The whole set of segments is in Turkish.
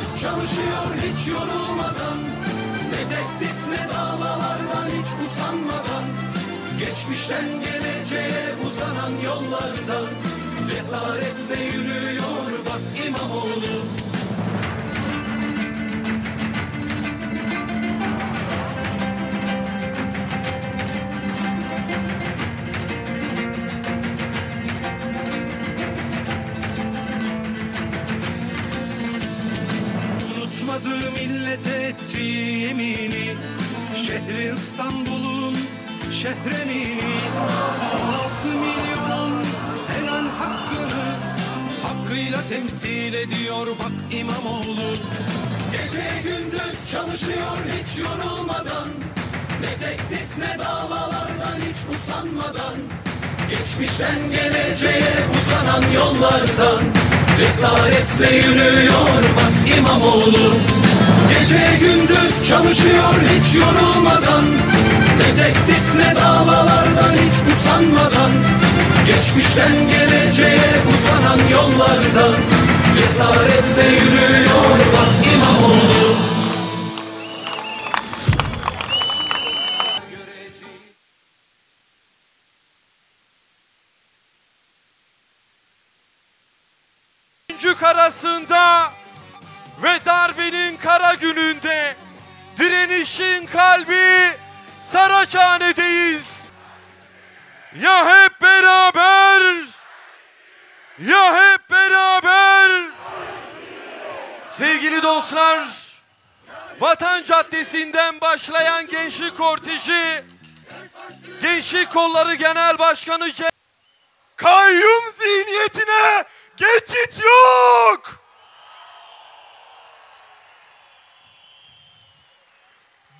gündüz çalışıyor hiç yorulmadan. Ne tehdit ne davalardan hiç usanmadan. Geçmişten geleceğe uzanan yollardan cesaretle yürüyor bak İmamoğlu. Unutmadığı millete ettiği yemini, şehri İstanbul'un şehremini, 16 milyonun helal hakkını hakkıyla temsil ediyor bak İmamoğlu. Gece gündüz çalışıyor hiç yorulmadan. Ne tehdit ne davalardan hiç usanmadan. Geçmişten geleceğe uzanan yollardan cesaretle yürüyor bak İmamoğlu. Gece gündüz çalışıyor hiç yorulmadan. Ne tehdit ne davalardan hiç usanmadan. Geçmişten geleceğe uzanan yollardan cesaretle yürüyor bak İmamoğlu. Karasında ve darbenin kara gününde direnişin kalbi Saraçhane'deyiz. Ya hep beraber, ya hep beraber. Sevgili dostlar, Vatan Caddesi'nden başlayan gençlik korteji, Gençlik Kolları Genel Başkanı kayyum zihniyetine geçit yok.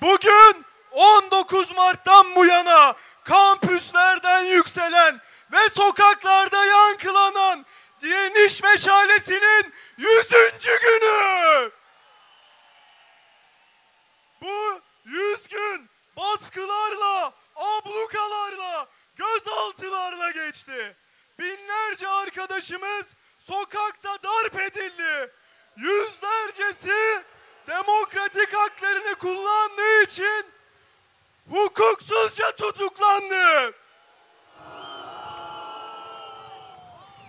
Bugün 19 Mart'tan bu yana kampüslerden yükselen ve sokaklarda yankılanan direniş meşalesinin 100. günü. Bu 100 gün baskılarla, ablukalarla, gözaltılarla geçti. Binlerce arkadaşımız sokakta darp edildi. Yüzlercesi demokratik haklarını kullandığı için hukuksuzca tutuklandı.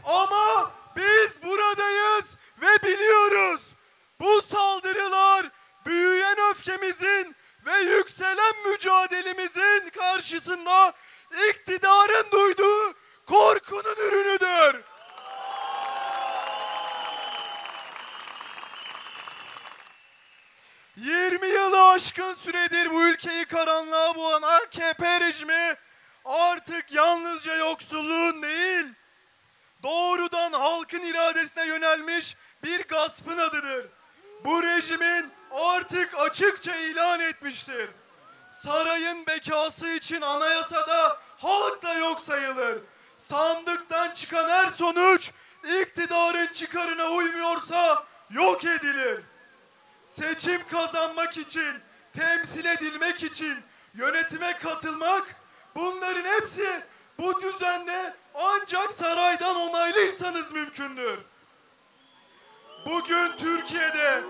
Ama biz buradayız ve biliyoruz. Bu saldırılar büyüyen öfkemizin ve yükselen mücadelemizin karşısında iktidarın duyduğu korkunun ürünüdür. ...20 yılı aşkın süredir bu ülkeyi karanlığa boğan AKP rejimi... ...artık yalnızca yoksulluğun değil... ...doğrudan halkın iradesine yönelmiş bir gaspın adıdır. Bu rejimin artık açıkça ilan etmiştir. Sarayın bekası için anayasada halk da yok sayılır. Sandıktan çıkan her sonuç iktidarın çıkarına uymuyorsa yok edilir. Seçim kazanmak için, temsil edilmek için yönetime katılmak, bunların hepsi bu düzende ancak saraydan onaylıysanız mümkündür. Bugün Türkiye'de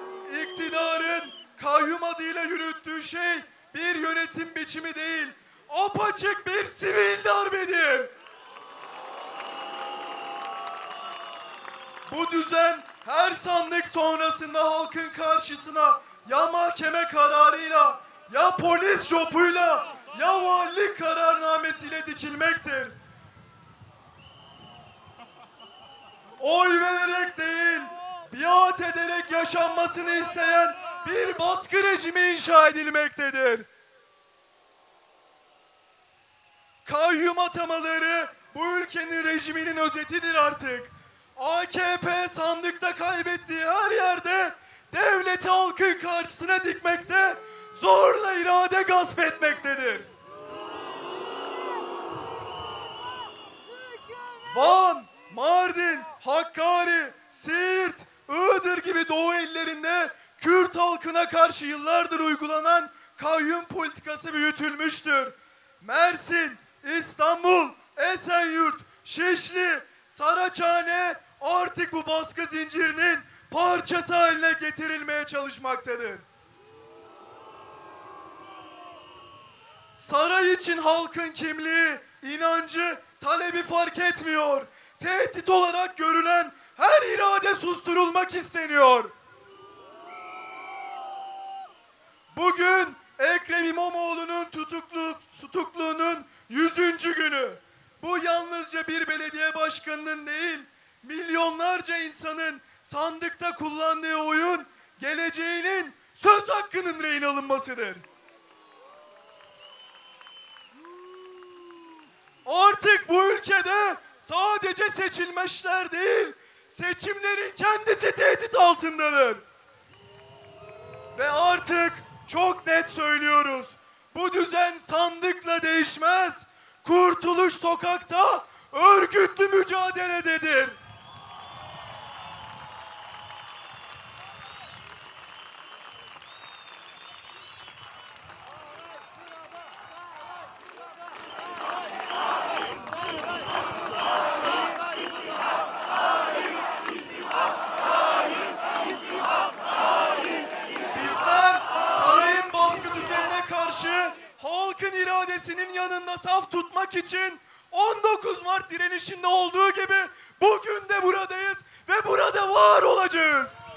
iktidarın kayyum adıyla yürüttüğü şey bir yönetim biçimi değil, apaçık bir sivil darbedir. Bu düzen her sandık sonrasında halkın karşısına ya mahkeme kararıyla, ya polis şopuyla, ya valilik kararnamesiyle dikilmektir. Oy vererek değil, biat ederek yaşanmasını isteyen bir baskı rejimi inşa edilmektedir. Kayyum atamaları bu ülkenin rejiminin özetidir artık. AKP sandıkta kaybettiği her yerde devleti halkın karşısına dikmekte, zorla irade gasp etmektedir. Van, Mardin, Hakkari, Siirt, Iğdır gibi doğu illerinde Kürt halkına karşı yıllardır uygulanan kayyum politikası büyütülmüştür. Mersin, İstanbul, Esenyurt, Şişli, Saraçhane artık bu baskı zincirinin parçası haline getirilmeye çalışmaktadır. Saray için halkın kimliği, inancı, talebi fark etmiyor. Tehdit olarak görülen her irade susturulmak isteniyor. Bugün Ekrem İmamoğlu'nun tutukluğunun 100. günü. Bu yalnızca bir belediye başkanının değil, milyonlarca insanın sandıkta kullandığı oyun, geleceğinin söz hakkının rehin alınmasıdır. Artık bu ülkede sadece seçilmişler değil, seçimlerin kendisi tehdit altındadır. Ve artık çok net söylüyoruz, bu düzen sandıkla değişmez, Kurtuluş sokakta örgütlü mücadelededir. Halkın iradesinin yanında saf tutmak için 19 Mart direnişinde olduğu gibi bugün de buradayız ve burada var olacağız.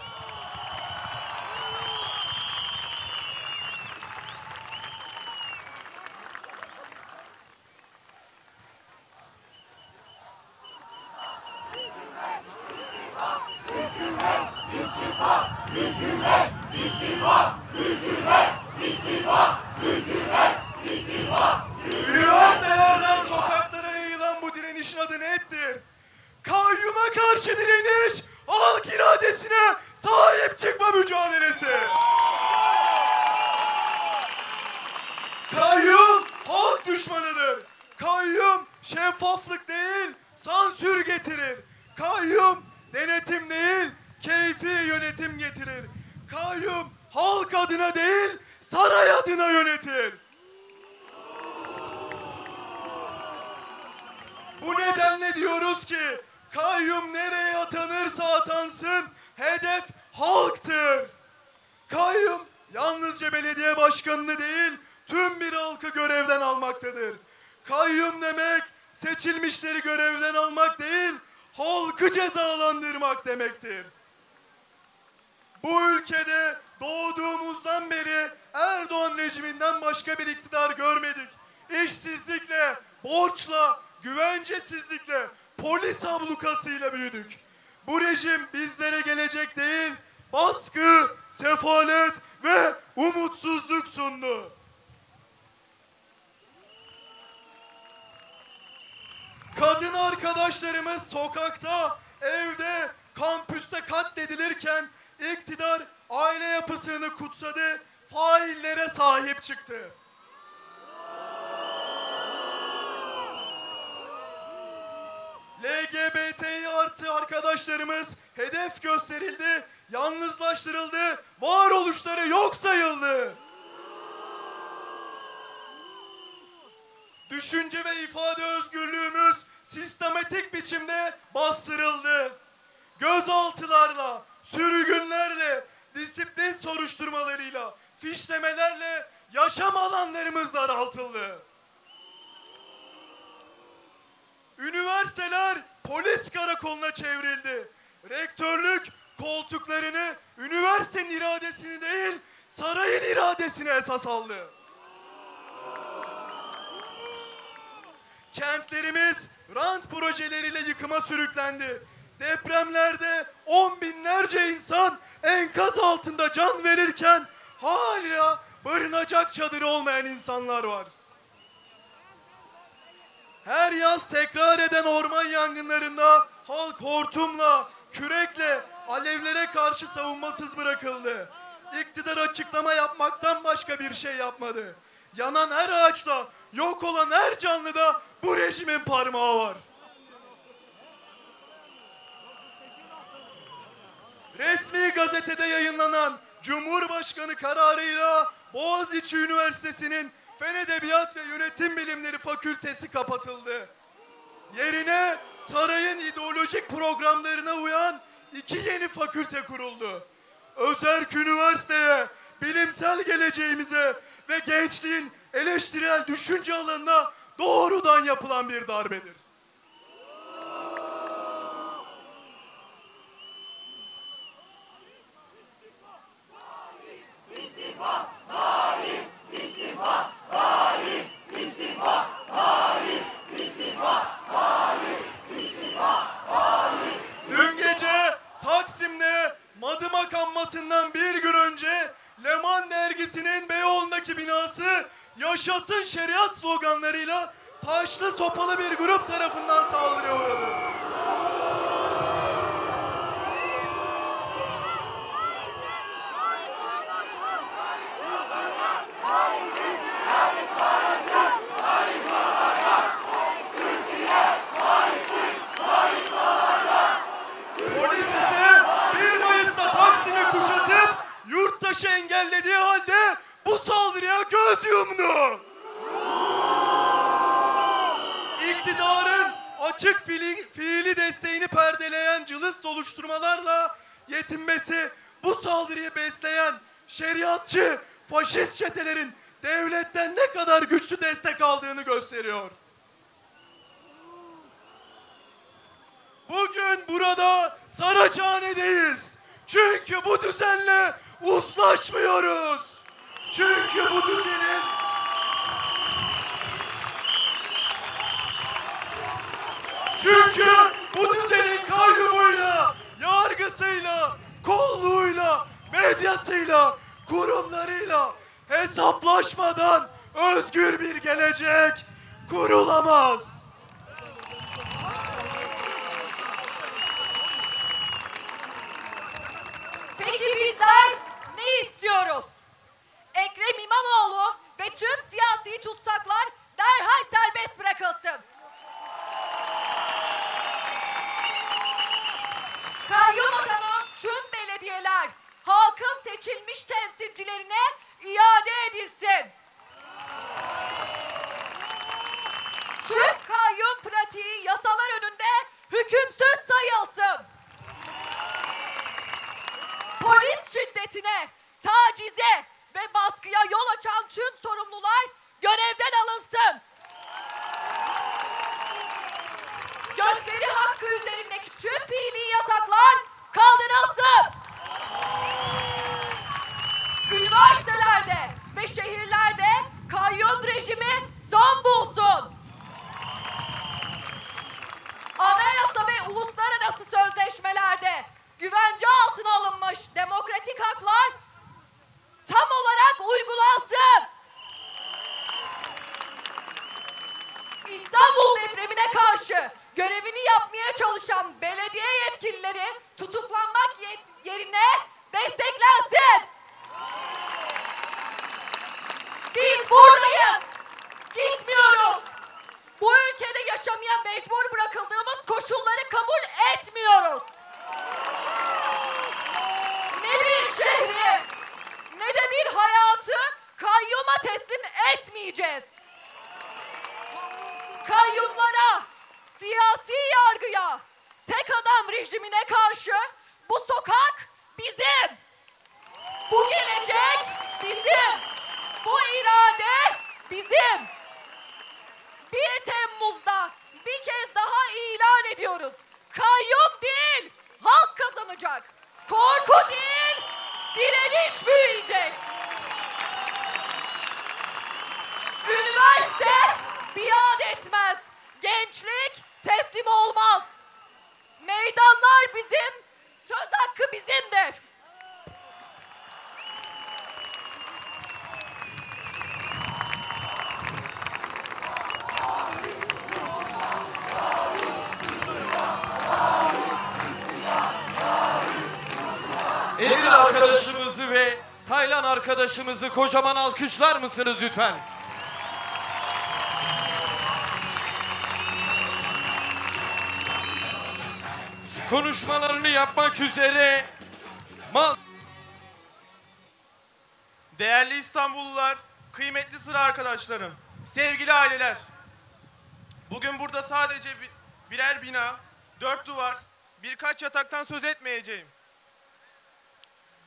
Üniversitelerden sokaklara yayılan bu direnişin adı nettir? Kayyuma karşı direniş, halk iradesine sahip çıkma mücadelesi. Kayyum halk düşmanıdır. Kayyum şeffaflık değil, sansür getirir. Kayyum denetim değil, keyfi yönetim getirir. Kayyum halk adına değil, saray adına yönetir. Bu nedenle diyoruz ki, kayyum nereye atanırsa atansın, hedef halktır. Kayyum yalnızca belediye başkanını değil, tüm bir halkı görevden almaktadır. Kayyum demek, seçilmişleri görevden almak değil, halkı cezalandırmak demektir. Bu ülkede doğduğumuzdan beri Erdoğan rejiminden başka bir iktidar görmedik. İşsizlikle, borçla, güvencesizlikle, polis ablukasıyla büyüdük. Bu rejim bizlere gelecek değil, baskı, sefalet ve umutsuzluk sundu. Kadın arkadaşlarımız sokakta, evde, kampüste katledilirken iktidar aile yapısını kutsadı, faillere sahip çıktı. LGBTİ artı arkadaşlarımız hedef gösterildi, yalnızlaştırıldı, varoluşları yok sayıldı. Düşünce ve ifade özgürlüğümüz sistematik biçimde bastırıldı. Gözaltılarla, sürgünlerle, disiplin soruşturmalarıyla, fişlemelerle yaşam alanlarımız daraltıldı. Üniversiteler polis karakoluna çevrildi. Rektörlük koltuklarını üniversitenin iradesini değil, sarayın iradesine esas aldı. Kentlerimiz rant projeleriyle yıkıma sürüklendi. Depremlerde 10 binlerce insan enkaz altında can verirken hala barınacak çadırı olmayan insanlar var. Her yaz tekrar eden orman yangınlarında halk hortumla, kürekle, alevlere karşı savunmasız bırakıldı. İktidar açıklama yapmaktan başka bir şey yapmadı. Yanan her ağaçta, yok olan her canlıda bu rejimin parmağı var. Resmi gazetede yayınlanan Cumhurbaşkanı kararıyla Boğaziçi Üniversitesi'nin Fen Edebiyat ve Yönetim Bilimleri Fakültesi kapatıldı. Yerine sarayın ideolojik programlarına uyan 2 yeni fakülte kuruldu. Özerk Üniversiteye, bilimsel geleceğimize ve gençliğin eleştirel düşünce alanına doğrudan yapılan bir darbedir. Dün gece Taksim'de Madımak anmasından bir gün önce Leman dergisinin Beyoğlu'ndaki binası "Yaşasın şeriat" sloganlarıyla taşlı sopalı bir grup tarafından saldırıya uğradı. Polis ise 1 Mayıs'ta Taksim'i kuşatıp yurttaşı engellediği halde bu saldırıya göz yumdu. İktidarın açık fiili desteğini perdeleyen cılız oluşturmalarla yetinmesi bu saldırıyı besleyen şeriatçı, faşist çetelerin devletten ne kadar güçlü destek aldığını gösteriyor. Bugün burada Saraçhane'deyiz. Çünkü bu düzenle uzlaşmıyoruz. Çünkü bu düzenin kayyumuyla, yargısıyla, kolluğuyla, medyasıyla, kurumlarıyla hesaplaşmadan özgür bir gelecek kurulamaz. Peki bizler ne istiyoruz? Ekrem İmamoğlu ve tüm siyasi tutsaklar derhal serbest bırakılsın. Kayyum atanan tüm belediyeler halkın seçilmiş temsilcilerine iade edilsin. Tüm kayyum pratiği yasalar önünde hükümsüz sayılsın. Polis şiddetine, tacize ve baskıya yol açan tüm sorumlular görevden alınsın. Gösteri hakkı üzerindeki tüm fiili yasaklar kaldırılsın. Üniversitelerde ve şehirlerde kayyum rejimi son bulsun. Anayasa ve uluslararası sözleşmelerde güvence altına alınmış demokratik haklar tam olarak uygulansın. İstanbul depremine karşı görevini yapmaya çalışan belediye yetkilileri tutuklanmak yerine desteklensin. Biz buradayız. Gitmiyoruz. Bu ülkede yaşamaya mecbur bırakıldığımız koşulları kabul etmiyoruz. Ne bir şehri ne de bir hayatı kayyuma teslim etmeyeceğiz. Kayyumlara, siyasi yargıya, tek adam rejimine karşı bu sokak bizim. Bu gelecek bizim. Bu irade bizim. 1 Temmuz'da bir kez daha ilan ediyoruz. Kayyum değil, halk kazanacak. Korku değil, direniş büyüyecek. Üniversite biat etmez. Gençlik teslim olmaz. Meydanlar bizim, söz hakkı bizimdir. Emir arkadaşımızı ve Taylan arkadaşımızı kocaman alkışlar mısınız lütfen? Konuşmalarını yapmak üzere Değerli İstanbullular, kıymetli sıra arkadaşlarım, sevgili aileler. Bugün burada sadece birer bina, 4 duvar, birkaç yataktan söz etmeyeceğim.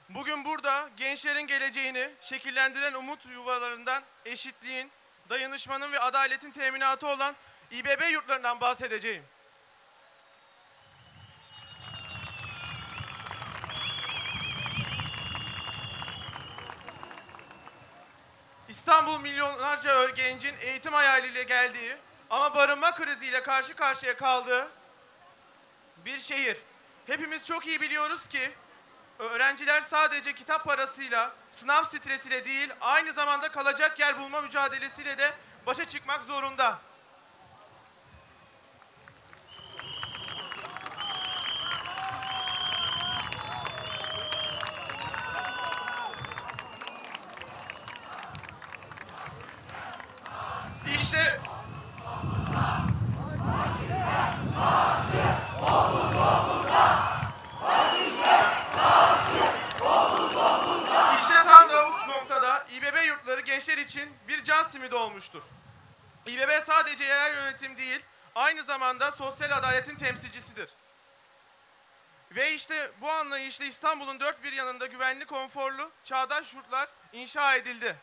Bugün burada gençlerin geleceğini şekillendiren umut yuvalarından eşitliğin, dayanışmanın ve adaletin teminatı olan İBB yurtlarından bahsedeceğim. İstanbul milyonlarca gencin eğitim hayaliyle geldiği ama barınma kriziyle karşı karşıya kaldığı bir şehir. Hepimiz çok iyi biliyoruz ki öğrenciler sadece kitap parasıyla, sınav stresiyle değil, aynı zamanda kalacak yer bulma mücadelesiyle de başa çıkmak zorunda. İşte tam da bu noktada İBB yurtları gençler için bir can simidi olmuştur. İBB sadece yerel yönetim değil, aynı zamanda sosyal adaletin temsilcisidir. Ve işte bu anlayışla İstanbul'un dört bir yanında güvenli, konforlu, çağdaş yurtlar inşa edildi.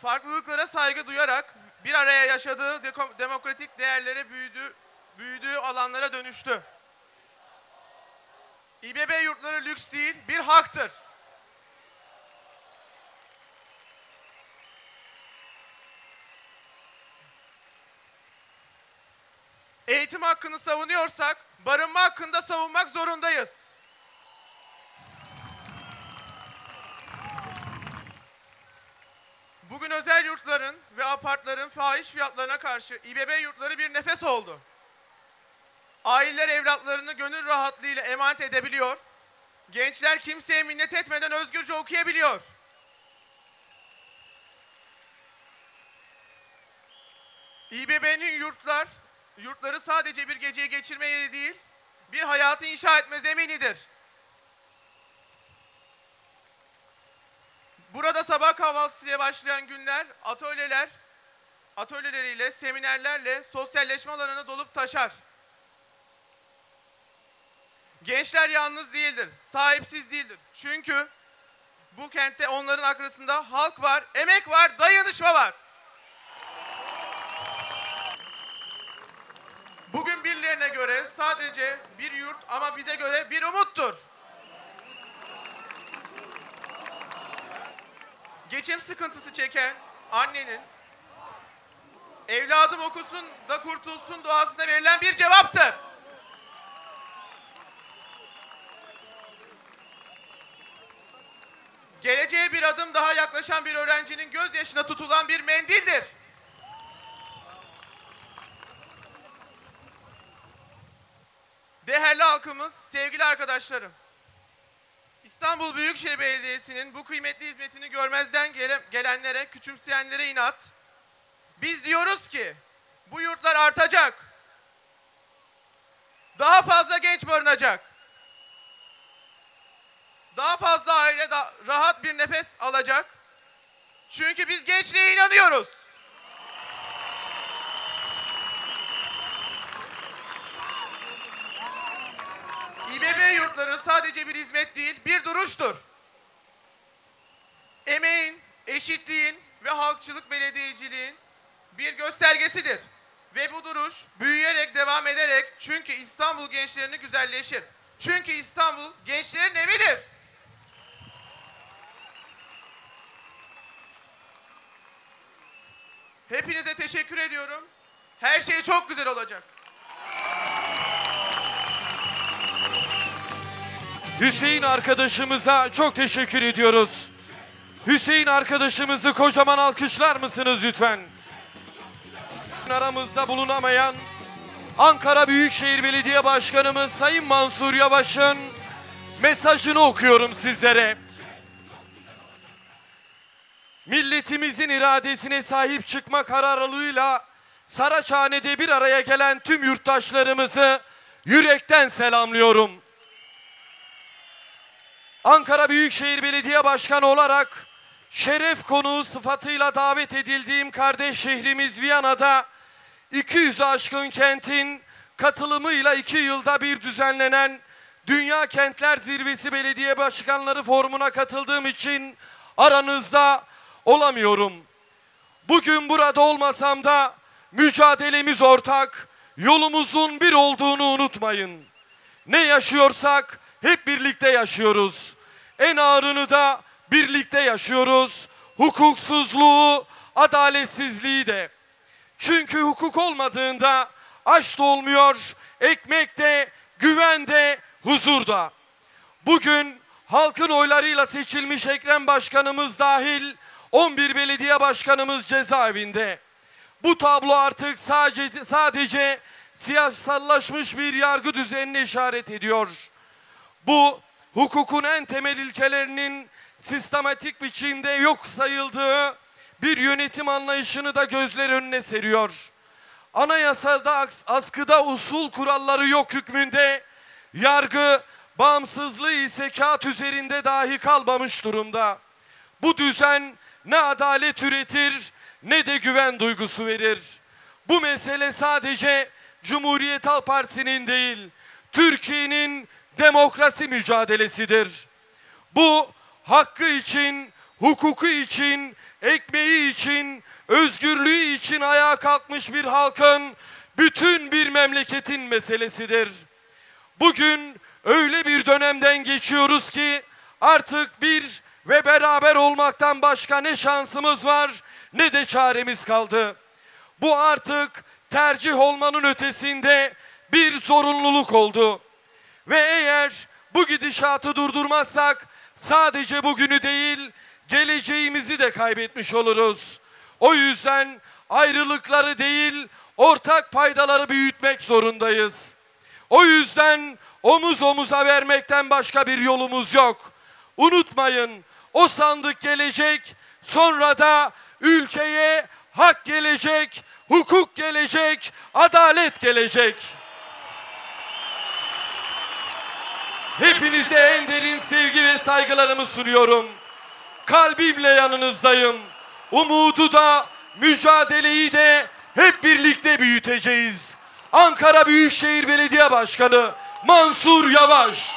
Farklılıklara saygı duyarak bir araya yaşadığı demokratik değerlere büyüdüğü alanlara dönüştü. İBB yurtları lüks değil, bir haktır. Eğitim hakkını savunuyorsak, barınma hakkını da savunmak zorundayız. Bugün özel yurtların ve apartların fahiş fiyatlarına karşı İBB yurtları bir nefes oldu. Aileler evlatlarını gönül rahatlığıyla emanet edebiliyor. Gençler kimseye minnet etmeden özgürce okuyabiliyor. İBB'nin yurtları sadece bir geceyi geçirme yeri değil, bir hayatı inşa etme zeminidir. Burada sabah kahvaltısıyla başlayan günler atölyeleriyle, seminerlerle sosyalleşme alanına dolup taşar. Gençler yalnız değildir, sahipsiz değildir. Çünkü bu kentte onların arkasında halk var, emek var, dayanışma var. Bugün birilerine göre sadece bir yurt ama bize göre bir umuttur. Geçim sıkıntısı çeken annenin evladım okusun da kurtulsun duasına verilen bir cevaptır. Geleceğe bir adım daha yaklaşan bir öğrencinin gözyaşına tutulan bir mendildir. Değerli halkımız, sevgili arkadaşlarım, İstanbul Büyükşehir Belediyesi'nin bu kıymetli hizmetini görmezden gelenlere, küçümseyenlere inat. Biz diyoruz ki bu yurtlar artacak. Daha fazla genç barınacak. Daha fazla aile rahat bir nefes alacak. Çünkü biz gençliğe inanıyoruz. İBB yurtları sadece bir hizmet değil, bir duruştur. Emeğin, eşitliğin ve halkçılık belediyeciliğin bir göstergesidir. Ve bu duruş büyüyerek, devam ederek çünkü İstanbul gençlerini güzelleşir. Çünkü İstanbul gençlerin evidir. Hepinize teşekkür ediyorum. Her şey çok güzel olacak. Hüseyin arkadaşımıza çok teşekkür ediyoruz. Hüseyin arkadaşımızı kocaman alkışlar mısınız lütfen? Aramızda bulunamayan Ankara Büyükşehir Belediye Başkanımız Sayın Mansur Yavaş'ın mesajını okuyorum sizlere. Milletimizin iradesine sahip çıkma kararlılığıyla Saraçhane'de bir araya gelen tüm yurttaşlarımızı yürekten selamlıyorum. Ankara Büyükşehir Belediye Başkanı olarak şeref konuğu sıfatıyla davet edildiğim kardeş şehrimiz Viyana'da 200'ü aşkın kentin katılımıyla 2 yılda bir düzenlenen Dünya Kentler Zirvesi Belediye Başkanları Forumu'na katıldığım için aranızda olamıyorum. Bugün burada olmasam da mücadelemiz ortak, yolumuzun bir olduğunu unutmayın. Ne yaşıyorsak hep birlikte yaşıyoruz. En ağırını da birlikte yaşıyoruz. Hukuksuzluğu, adaletsizliği de. Çünkü hukuk olmadığında aç da olmuyor, ekmek de, güven de, huzur da. Bugün halkın oylarıyla seçilmiş Ekrem Başkanımız dahil 11 belediye başkanımız cezaevinde. Bu tablo artık sadece siyasallaşmış bir yargı düzenine işaret ediyor. Bu hukukun en temel ilkelerinin sistematik biçimde yok sayıldığı bir yönetim anlayışını da gözler önüne seriyor. Anayasada askıda usul kuralları yok hükmünde, yargı bağımsızlığı ise kağıt üzerinde dahi kalmamış durumda. Bu düzen ne adalet üretir ne de güven duygusu verir. Bu mesele sadece Cumhuriyet Halk Partisi'nin değil, Türkiye'nin demokrasi mücadelesidir. Bu hakkı için, hukuku için, ekmeği için, özgürlüğü için ayağa kalkmış bir halkın, bütün bir memleketin meselesidir. Bugün öyle bir dönemden geçiyoruz ki artık bir ve beraber olmaktan başka ne şansımız var ne de çaremiz kaldı. Bu artık tercih olmanın ötesinde bir zorunluluk oldu. Ve eğer bu gidişatı durdurmazsak sadece bugünü değil geleceğimizi de kaybetmiş oluruz. O yüzden ayrılıkları değil ortak paydaları büyütmek zorundayız. O yüzden omuz omuza vermekten başka bir yolumuz yok. Unutmayın, o sandık gelecek, sonra da ülkeye hak gelecek, hukuk gelecek, adalet gelecek. Hepinize en derin sevgi ve saygılarımı sunuyorum. Kalbimle yanınızdayım. Umudu da, mücadeleyi de hep birlikte büyüteceğiz. Ankara Büyükşehir Belediye Başkanı Mansur Yavaş.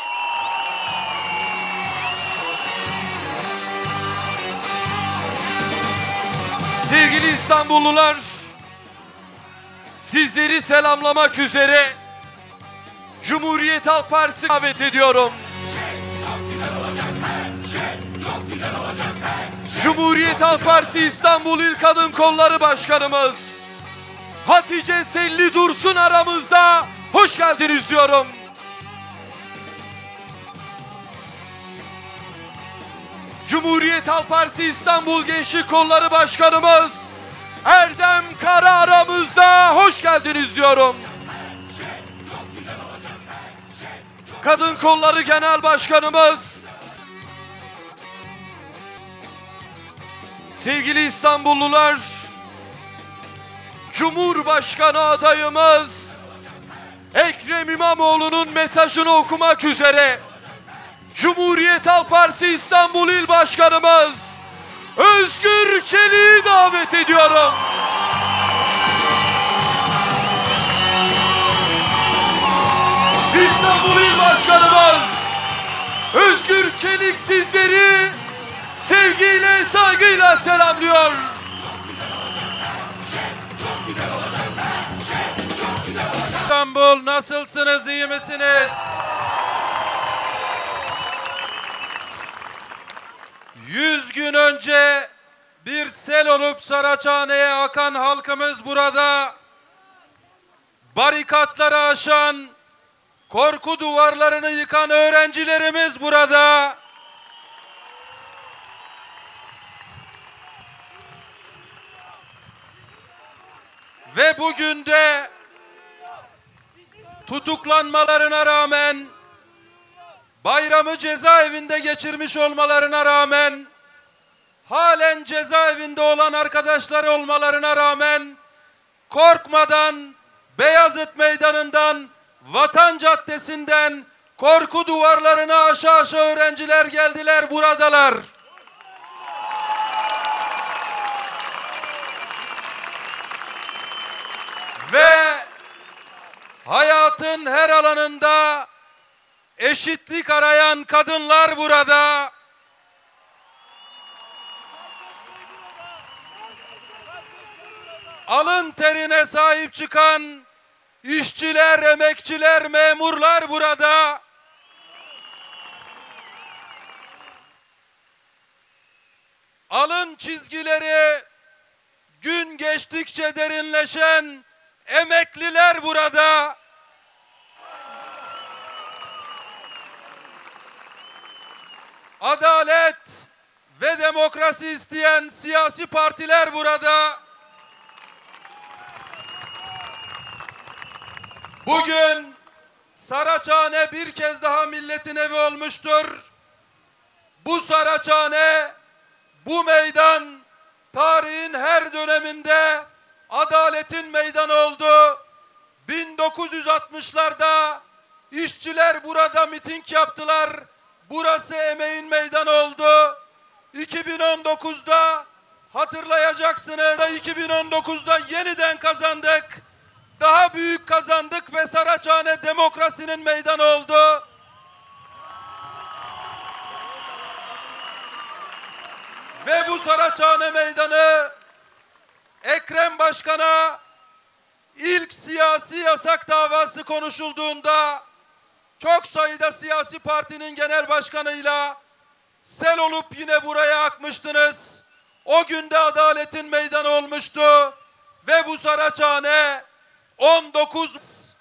Sevgili İstanbullular, sizleri selamlamak üzere Cumhuriyet Halk Partisi davet ediyorum. Cumhuriyet Halk Partisi İstanbul İl Kadın Kolları Başkanımız Hatice Selli Dursun aramızda. Hoş geldiniz diyorum. Cumhuriyet Halk Partisi İstanbul Gençlik Kolları Başkanımız Erdem Kara aramızda. Hoş geldiniz diyorum. Kadın Kolları Genel Başkanımız sevgili İstanbullular, Cumhurbaşkanı adayımız Ekrem İmamoğlu'nun mesajını okumak üzere Cumhuriyet Halk Partisi İstanbul İl Başkanımız Özgür Çelik'i davet ediyorum. İstanbul İl Başkanımız Özgür Çelik sizleri sevgiyle, saygıyla selamlıyor. İstanbul, nasılsınız, iyi misiniz? 100 gün önce bir sel olup Saraçhane'ye akan halkımız burada, barikatları aşan, korku duvarlarını yıkan öğrencilerimiz burada. Ve bugün de tutuklanmalarına rağmen, bayramı cezaevinde geçirmiş olmalarına rağmen, halen cezaevinde olan arkadaşlar olmalarına rağmen, korkmadan Beyazıt Meydanı'ndan, Vatan Caddesi'nden, korku duvarlarını aşağı aşağı öğrenciler geldiler, buradalar. Ve hayatın her alanında eşitlik arayan kadınlar burada. Alın terine sahip çıkan işçiler, emekçiler, memurlar burada. Alın çizgileri gün geçtikçe derinleşen emekliler burada. Adalet ve demokrasi isteyen siyasi partiler burada. Bugün Saraçhane bir kez daha milletin evi olmuştur. Bu Saraçhane, bu meydan tarihin her döneminde adaletin meydanı oldu. 1960'larda işçiler burada miting yaptılar. Burası emeğin meydanı oldu. 2019'da hatırlayacaksınız, 2019'da yeniden kazandık. Daha büyük kazandık ve Saraçhane demokrasinin meydanı oldu. Ve bu Saraçhane meydanı Ekrem Başkan'a ilk siyasi yasak davası konuşulduğunda çok sayıda siyasi partinin genel başkanıyla sel olup yine buraya akmıştınız. O günde adaletin meydanı olmuştu ve bu Saraçhane 19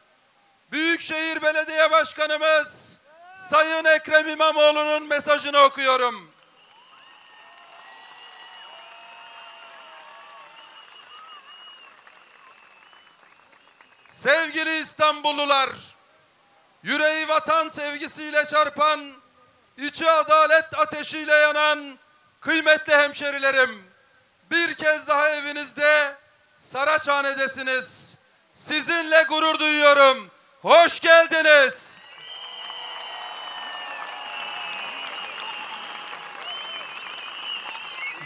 Büyükşehir Belediye Başkanımız Sayın Ekrem İmamoğlu'nun mesajını okuyorum. Sevgili İstanbullular, yüreği vatan sevgisiyle çarpan, içi adalet ateşiyle yanan kıymetli hemşerilerim, bir kez daha evinizde Saraçhane'desiniz. Sizinle gurur duyuyorum. Hoş geldiniz.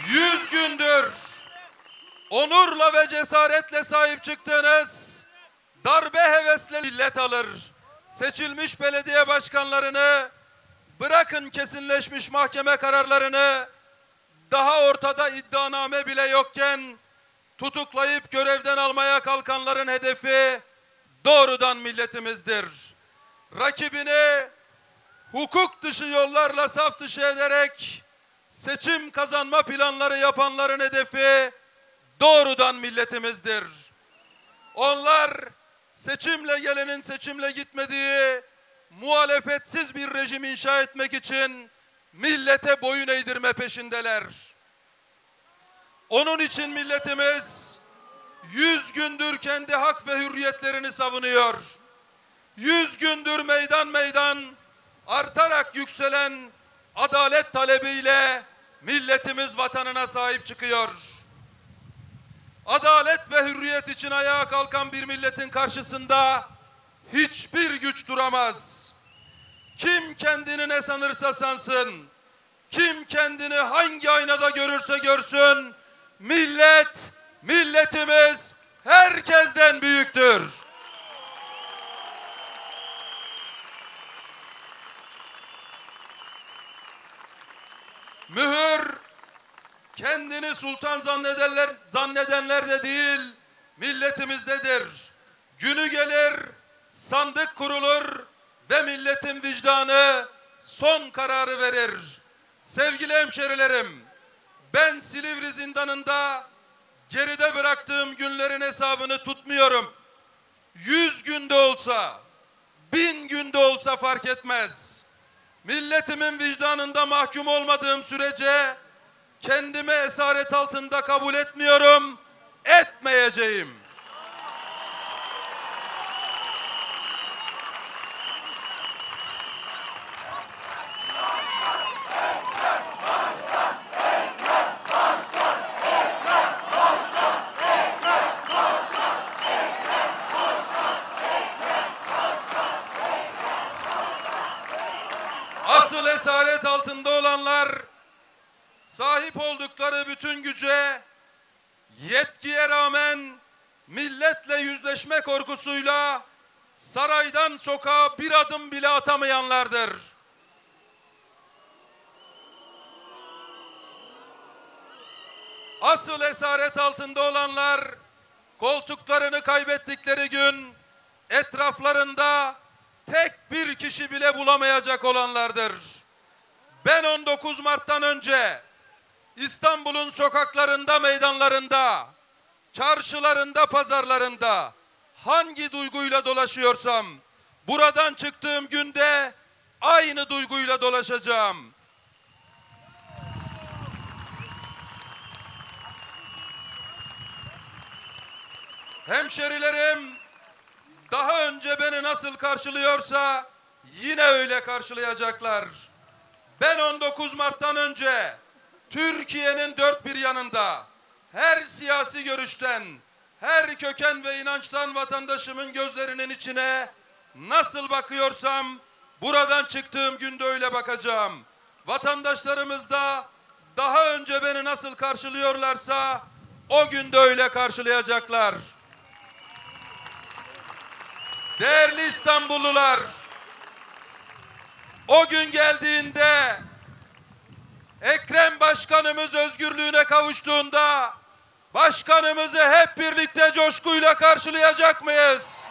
Yüz gündür onurla ve cesaretle sahip çıktığınız darbe hevesle millet alır. Seçilmiş belediye başkanlarını, bırakın kesinleşmiş mahkeme kararlarını, daha ortada iddianame bile yokken tutuklayıp görevden almaya kalkanların hedefi doğrudan milletimizdir. Rakibini hukuk dışı yollarla saf dışı ederek seçim kazanma planları yapanların hedefi doğrudan milletimizdir. Onlar seçimle gelenin seçimle gitmediği muhalefetsiz bir rejim inşa etmek için millete boyun eğdirme peşindeler. Onun için milletimiz 100 gündür kendi hak ve hürriyetlerini savunuyor. 100 gündür meydan meydan artarak yükselen adalet talebiyle milletimiz vatanına sahip çıkıyor. Adalet ve hürriyet için ayağa kalkan bir milletin karşısında hiçbir güç duramaz. Kim kendini ne sanırsa sansın, kim kendini hangi aynada görürse görsün, milletimiz herkesten büyüktür. Mühür kendini sultan zannedenler de değil, milletimizdedir. Günü gelir, sandık kurulur ve milletin vicdanı son kararı verir. Sevgili hemşerilerim, ben Silivri zindanında geride bıraktığım günlerin hesabını tutmuyorum. 100 günde olsa, 1000 günde olsa fark etmez. Milletimin vicdanında mahkum olmadığım sürece kendimi esaret altında kabul etmiyorum, etmeyeceğim. Asıl esaret altında olanlar sahip oldukları bütün güce, yetkiye rağmen milletle yüzleşme korkusuyla saraydan sokağa bir adım bile atamayanlardır. Asıl esaret altında olanlar, koltuklarını kaybettikleri gün etraflarında tek bir kişi bile bulamayacak olanlardır. Ben 19 Mart'tan önce İstanbul'un sokaklarında, meydanlarında, çarşılarında, pazarlarında hangi duyguyla dolaşıyorsam, buradan çıktığım günde aynı duyguyla dolaşacağım. Hemşerilerim daha önce beni nasıl karşılıyorsa yine öyle karşılayacaklar. Ben 19 Mart'tan önce Türkiye'nin dört bir yanında her siyasi görüşten, her köken ve inançtan vatandaşımın gözlerinin içine nasıl bakıyorsam buradan çıktığım günde öyle bakacağım. Vatandaşlarımız da daha önce beni nasıl karşılıyorlarsa o günde öyle karşılayacaklar. Değerli İstanbullular, o gün geldiğinde Ekrem Başkanımız özgürlüğüne kavuştuğunda başkanımızı hep birlikte coşkuyla karşılayacak mıyız?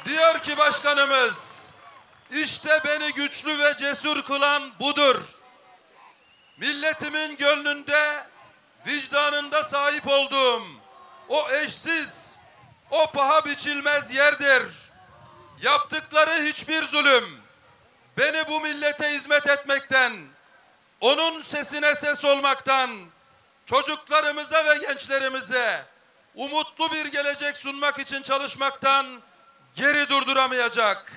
Diyor ki başkanımız, işte beni güçlü ve cesur kılan budur. Milletimin gönlünde, vicdanında sahip olduğum o eşsiz, o paha biçilmez yerdir. Yaptıkları hiçbir zulüm beni bu millete hizmet etmekten, onun sesine ses olmaktan, çocuklarımıza ve gençlerimize umutlu bir gelecek sunmak için çalışmaktan geri durduramayacak.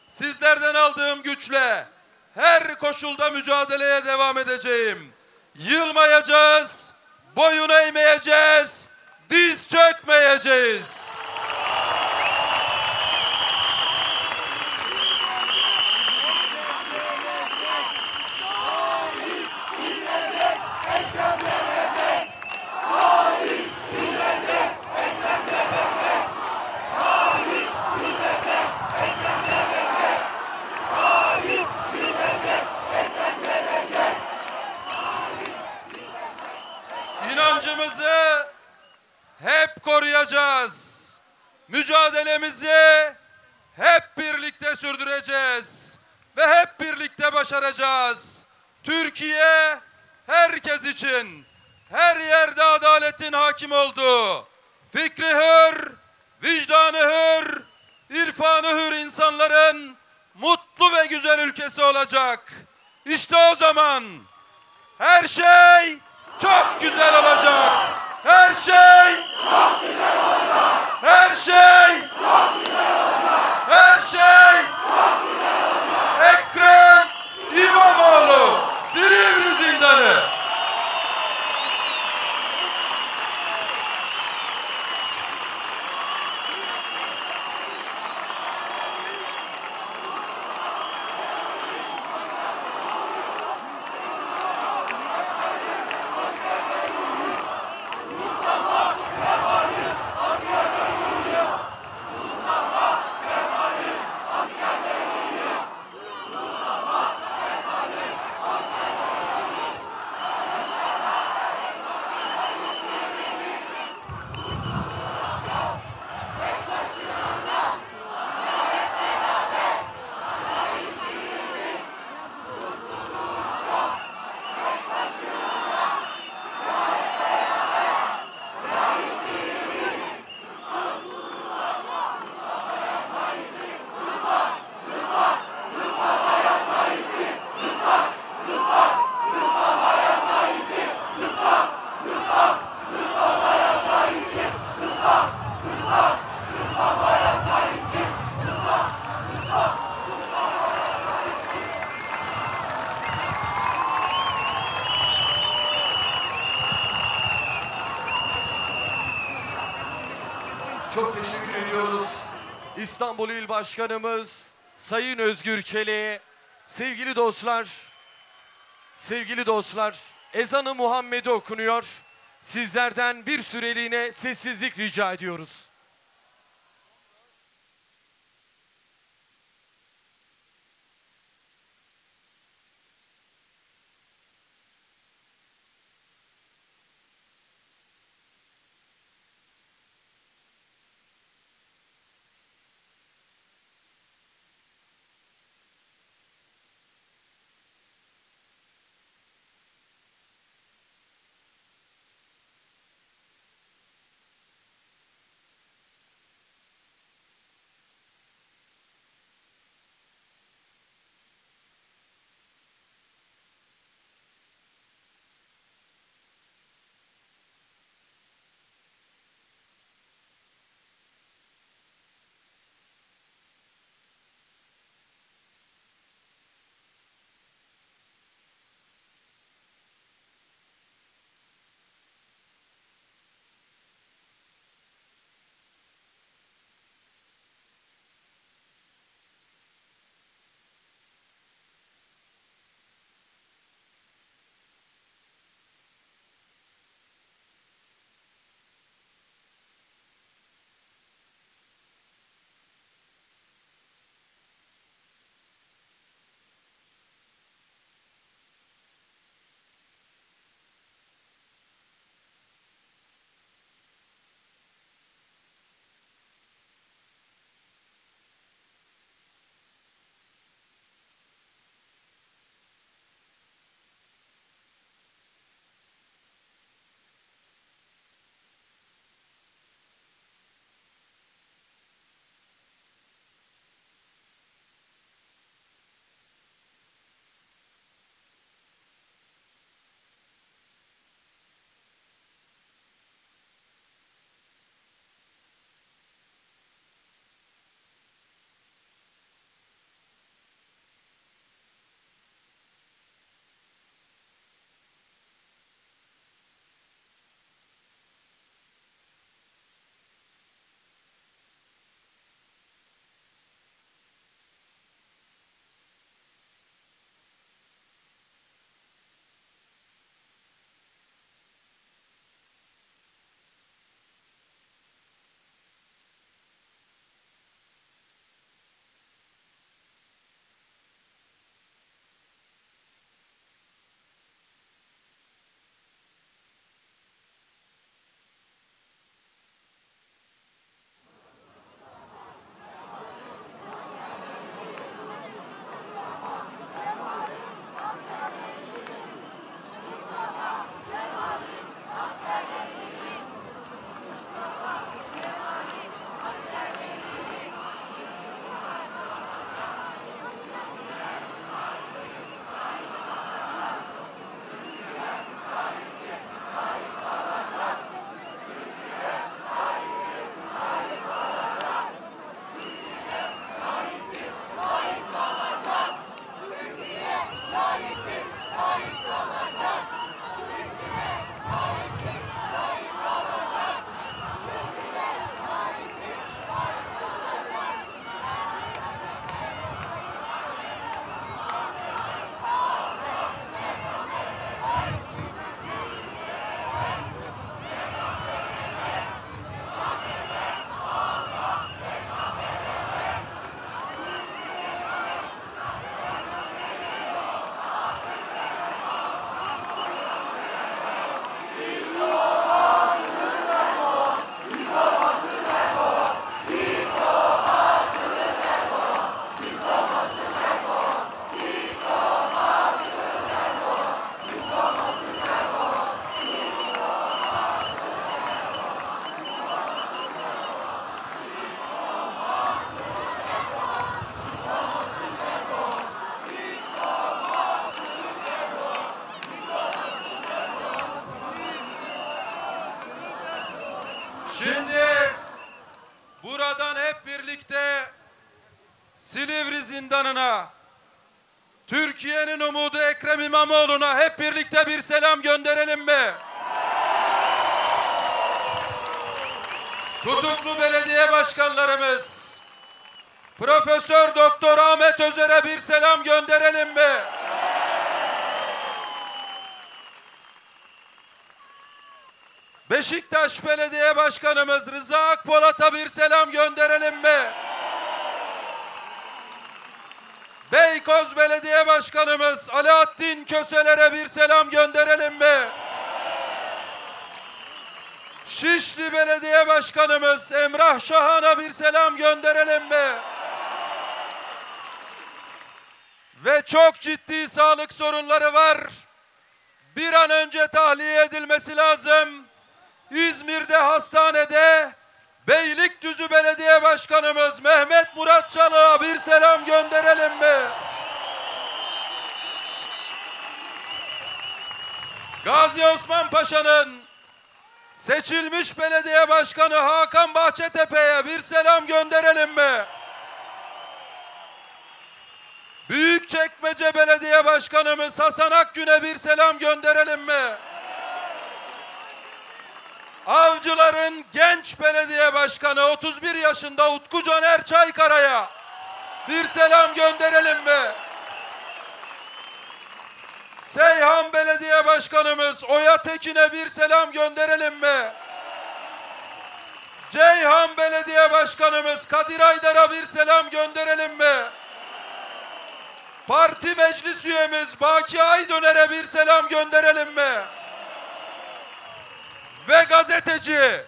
Sizlerden aldığım güçle her koşulda mücadeleye devam edeceğim. Yılmayacağız, boyun eğmeyeceğiz, diz çökmeyeceğiz. İnancımızı hep koruyacağız. Mücadelemizi hep birlikte sürdüreceğiz ve hep birlikte başaracağız. Türkiye herkes için, her yerde adaletin hakim olduğu, fikri hür, vicdanı hür, irfanı hür insanların mutlu ve güzel ülkesi olacak. İşte o zaman her şey çok güzel olacak. Her şey çok güzel olacak. Her şey çok güzel olacak. Her şey çok güzel olacak. Ekrem İmamoğlu, Silivri Zindanı. Çok teşekkür ediyoruz. İstanbul İl Başkanımız Sayın Özgür Çelik'e. Sevgili dostlar, ezanı Muhammed'i okunuyor. sizlerden bir süreliğine sessizlik rica ediyoruz. Silivri zindanına, Türkiye'nin umudu Ekrem İmamoğlu'na hep birlikte bir selam gönderelim mi? Tutuklu belediye başkanlarımız, Profesör Doktor Ahmet Özer'e bir selam gönderelim mi? Beşiktaş Belediye Başkanımız Rıza Akpolat'a bir selam gönderelim mi? Beykoz Belediye Başkanımız Alaaddin Köseler'e bir selam gönderelim mi? Şişli Belediye Başkanımız Emrah Şahan'a bir selam gönderelim mi? Ve çok ciddi sağlık sorunları var. Bir an önce tahliye edilmesi lazım. İzmir'de hastanede Beylikdüzü Belediye Başkanımız Mehmet Murat Çalık'a bir selam gönderelim mi? Gazi Osman Paşa'nın seçilmiş belediye başkanı Hakan Bahçetepe'ye bir selam gönderelim mi? Büyükçekmece Belediye Başkanımız Hasan Akgün'e bir selam gönderelim mi? Avcılar'ın genç belediye başkanı 31 yaşında Utku Caner Çaykara'ya bir selam gönderelim mi? Seyhan Belediye Başkanımız Oya Tekin'e bir selam gönderelim mi? Ceyhan Belediye Başkanımız Kadir Aydar'a bir selam gönderelim mi? Parti meclis üyemiz Baki Aydöner'e bir selam gönderelim mi? Ve gazeteci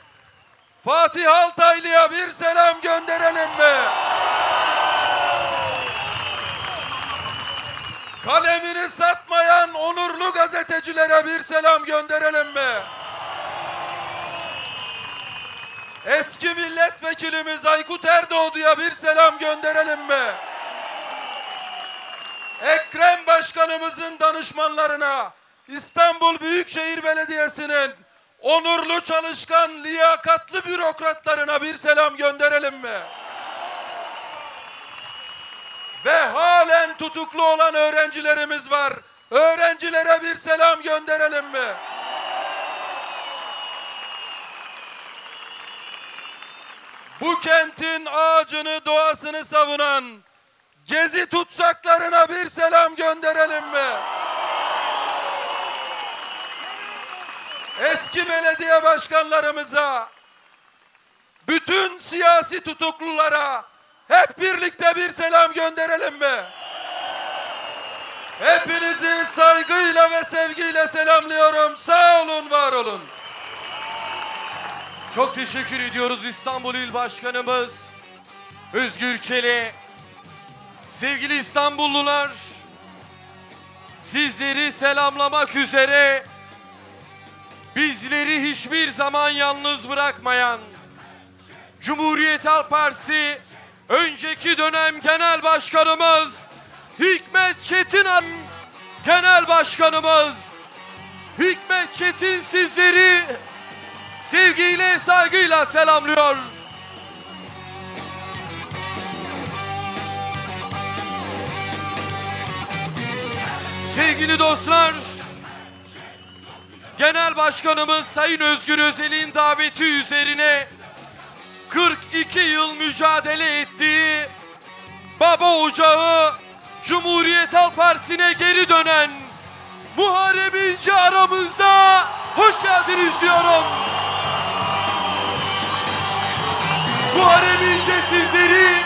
Fatih Altaylı'ya bir selam gönderelim mi? Kalemini satmayan onurlu gazetecilere bir selam gönderelim mi? Eski milletvekilimiz Aykut Erdoğdu'ya bir selam gönderelim mi? Ekrem Başkanımızın danışmanlarına, İstanbul Büyükşehir Belediyesi'nin onurlu, çalışkan, liyakatlı bürokratlarına bir selam gönderelim mi? Ve halen tutuklu olan öğrencilerimiz var. Öğrencilere bir selam gönderelim mi? Bu kentin ağacını, doğasını savunan Gezi tutsaklarına bir selam gönderelim mi? Eski belediye başkanlarımıza, bütün siyasi tutuklulara hep birlikte bir selam gönderelim mi? Hepinizi saygıyla ve sevgiyle selamlıyorum. Sağ olun, var olun. Çok teşekkür ediyoruz İstanbul İl Başkanımız Özgür Çelik. Sevgili İstanbullular, sizleri selamlamak üzere bizleri hiçbir zaman yalnız bırakmayan Cumhuriyet Halk Partisi önceki dönem Genel Başkanımız Hikmet Çetin Genel Başkanımız Hikmet Çetin sizleri sevgiyle, saygıyla selamlıyor. Sevgili dostlar, Genel Başkanımız Sayın Özgür Özel'in daveti üzerine 42 yıl mücadele ettiği baba ocağı Cumhuriyet Halk Partisi'ne geri dönen Muharrem İnce aramızda. Hoş geldiniz diyorum. Muharrem İnce sizleri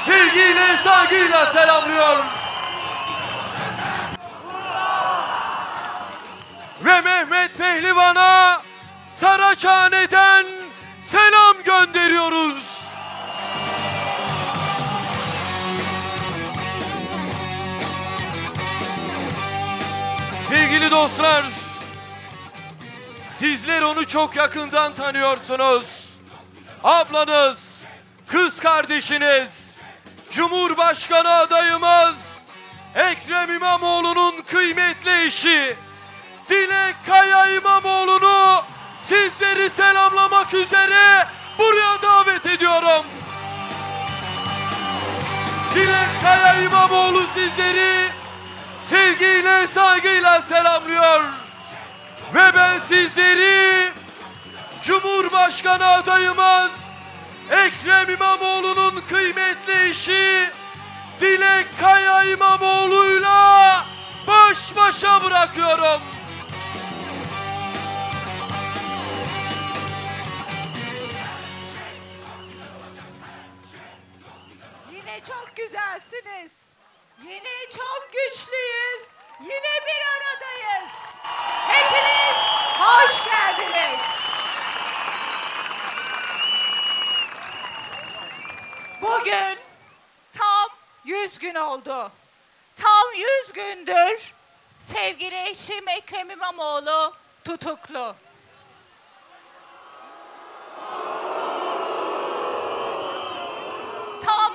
sevgiyle, saygıyla selamlıyor. Ve Mehmet Pehlivan'a Saraçhane'den selam gönderiyoruz. Sevgili dostlar, sizler onu çok yakından tanıyorsunuz. Ablanız, kız kardeşiniz, Cumhurbaşkanı adayımız Ekrem İmamoğlu'nun kıymetli eşi Dilek Kaya İmamoğlu'nu sizleri selamlamak üzere buraya davet ediyorum. Dilek Kaya İmamoğlu sizleri sevgiyle, saygıyla selamlıyor. Ve ben sizleri Cumhurbaşkanı adayımız Ekrem İmamoğlu'nun kıymetli eşi Dilek Kaya İmamoğlu'yla baş başa bırakıyorum. çok güzelsiniz. Yine çok güçlüyüz. Yine bir aradayız. Hepiniz hoş geldiniz. Bugün tam 100 gün oldu. Tam 100 gündür sevgili eşim Ekrem İmamoğlu tutuklu. Tam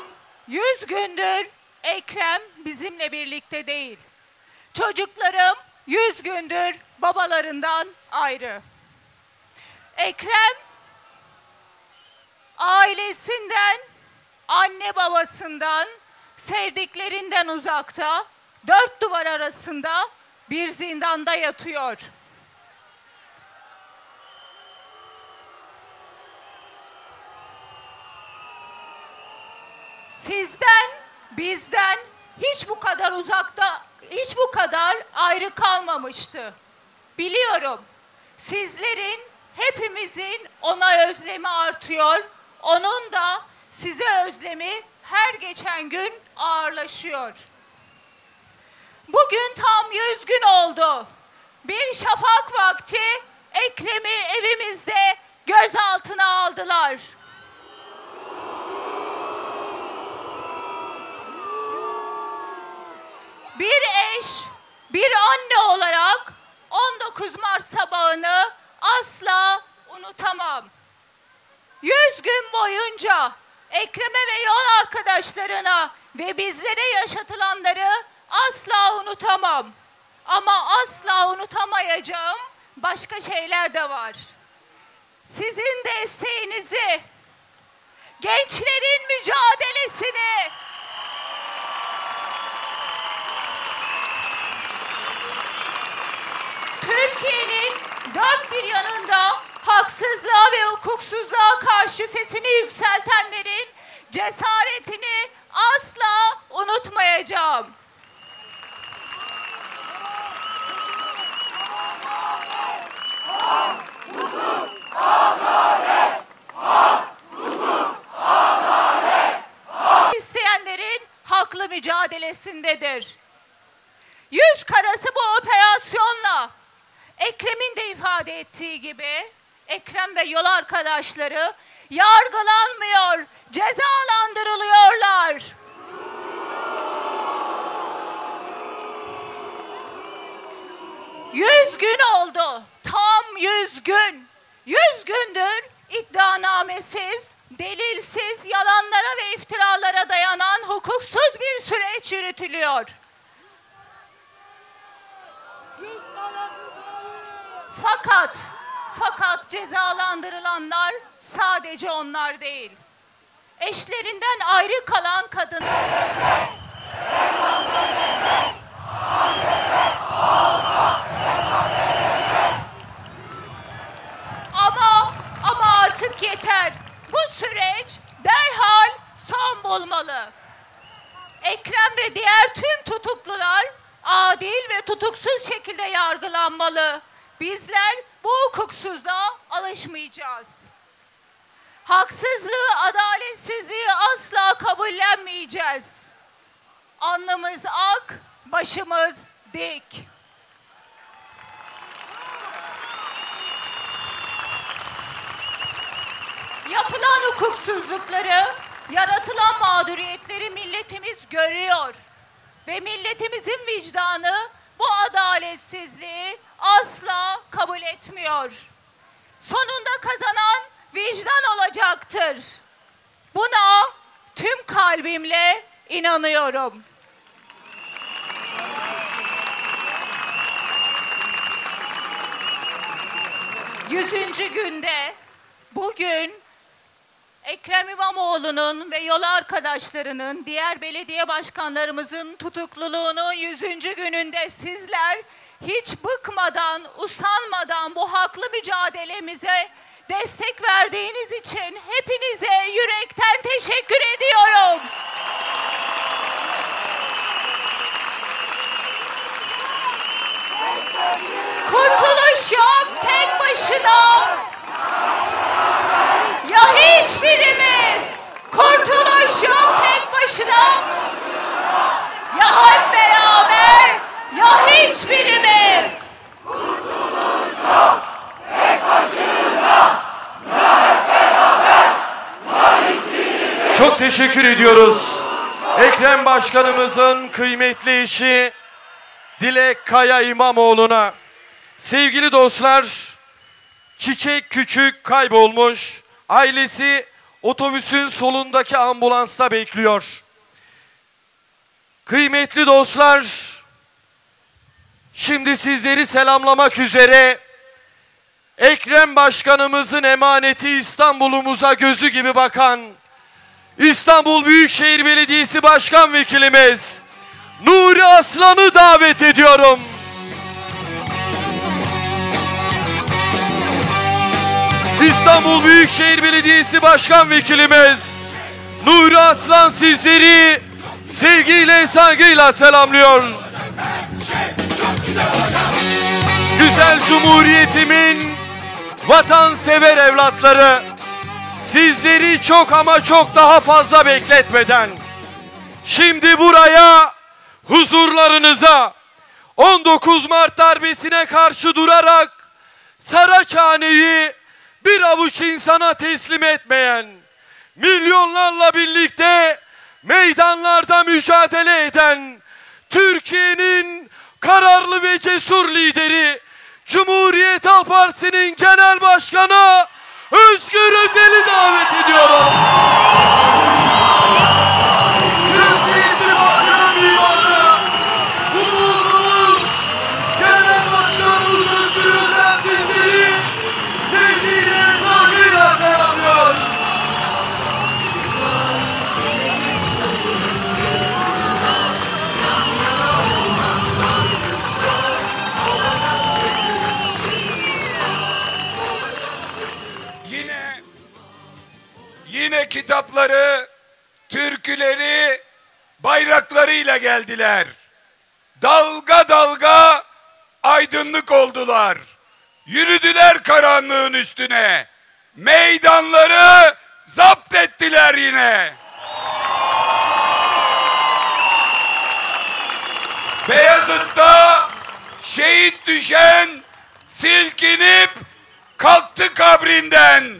100 gündür Ekrem bizimle birlikte değil. Çocuklarım 100 gündür babalarından ayrı. Ekrem ailesinden, anne babasından, sevdiklerinden uzakta, 4 duvar arasında bir zindanda yatıyor. Sizden, bizden hiç bu kadar uzakta, hiç bu kadar ayrı kalmamıştı. Biliyorum, sizlerin, hepimizin ona özlemi artıyor. Onun da size özlemi her geçen gün ağırlaşıyor. Bugün tam 100 gün oldu. Bir şafak vakti Ekrem'i evimizde gözaltına aldılar. Bir eş, bir anne olarak 19 Mart sabahını asla unutamam. 100 gün boyunca Ekrem'e ve yol arkadaşlarına ve bizlere yaşatılanları asla unutamam. Ama asla unutamayacağım başka şeyler de var. Sizin desteğinizi, gençlerin mücadelesini, Türkiye'nin dört bir yanında haksızlığa ve hukuksuzluğa karşı sesini yükseltenlerin cesaretini asla unutmayacağım. İsteyenlerin haklı mücadelesindedir. 100 karası bu operasyonla Ekrem'in de ifade ettiği gibi Ekrem ve yol arkadaşları yargılanmıyor, cezalandırılıyorlar. Yüz gün oldu, tam 100 gün. 100 gündür iddianamesiz, delilsiz, yalanlara ve iftiralara dayanan hukuksuz bir süreç yürütülüyor. Fakat cezalandırılanlar sadece onlar değil. Eşlerinden ayrı kalan kadınlar. Ama artık yeter. Bu süreç derhal son bulmalı. Ekrem ve diğer tüm tutuklular adil ve tutuksuz şekilde yargılanmalı. Bizler bu hukuksuzluğa alışmayacağız. Haksızlığı, adaletsizliği asla kabullenmeyeceğiz. Alnımız ak, başımız dik. Yapılan hukuksuzlukları, yaratılan mağduriyetleri milletimiz görüyor. Ve milletimizin vicdanı bu adaletsizliği asla kabul etmiyor. Sonunda kazanan vicdan olacaktır. Buna tüm kalbimle inanıyorum. Yüzüncü günde bugün Ekrem İmamoğlu'nun ve yol arkadaşlarının, diğer belediye başkanlarımızın tutukluluğunun 100. gününde sizler hiç bıkmadan, usanmadan bu haklı mücadelemize destek verdiğiniz için hepinize yürekten teşekkür ediyorum. Kurtuluş yok tek başına. Ya hiçbirimiz. Kurtuluş yok tek başına. teşekkür ediyoruz. Ekrem Başkanımızın kıymetli eşi Dilek Kaya İmamoğlu'na. Sevgili dostlar, Çiçek Küçük kaybolmuş. Ailesi otobüsün solundaki ambulansta bekliyor. Kıymetli dostlar, şimdi sizleri selamlamak üzere Ekrem Başkanımızın emaneti İstanbul'umuza gözü gibi bakan İstanbul Büyükşehir Belediyesi Başkan Vekilimiz Nuri Aslan'ı davet ediyorum. İstanbul Büyükşehir Belediyesi Başkan Vekilimiz Nuri Aslan sizleri sevgiyle, saygıyla selamlıyor. Güzel Cumhuriyetimin vatansever evlatları, sizleri çok ama çok daha fazla bekletmeden şimdi buraya, huzurlarınıza 19 Mart darbesine karşı durarak Saraçhane'yi bir avuç insana teslim etmeyen, milyonlarla birlikte meydanlarda mücadele eden Türkiye'nin kararlı ve cesur lideri Cumhuriyet Halk Partisi'nin Genel Başkanı Özgür Özel'i davet ediyorum. Türkiye İttifakı'nın mimarı, huzurumuz, Genel Başkanımız Özgür Özel sizleri sevgiyle, saygıyla selamlıyor. Yine kitapları, türküleri, bayraklarıyla geldiler. Dalga dalga aydınlık oldular. Yürüdüler karanlığın üstüne. Meydanları zapt ettiler yine. Beyazıt'ta şehit düşen silkinip kalktı kabrinden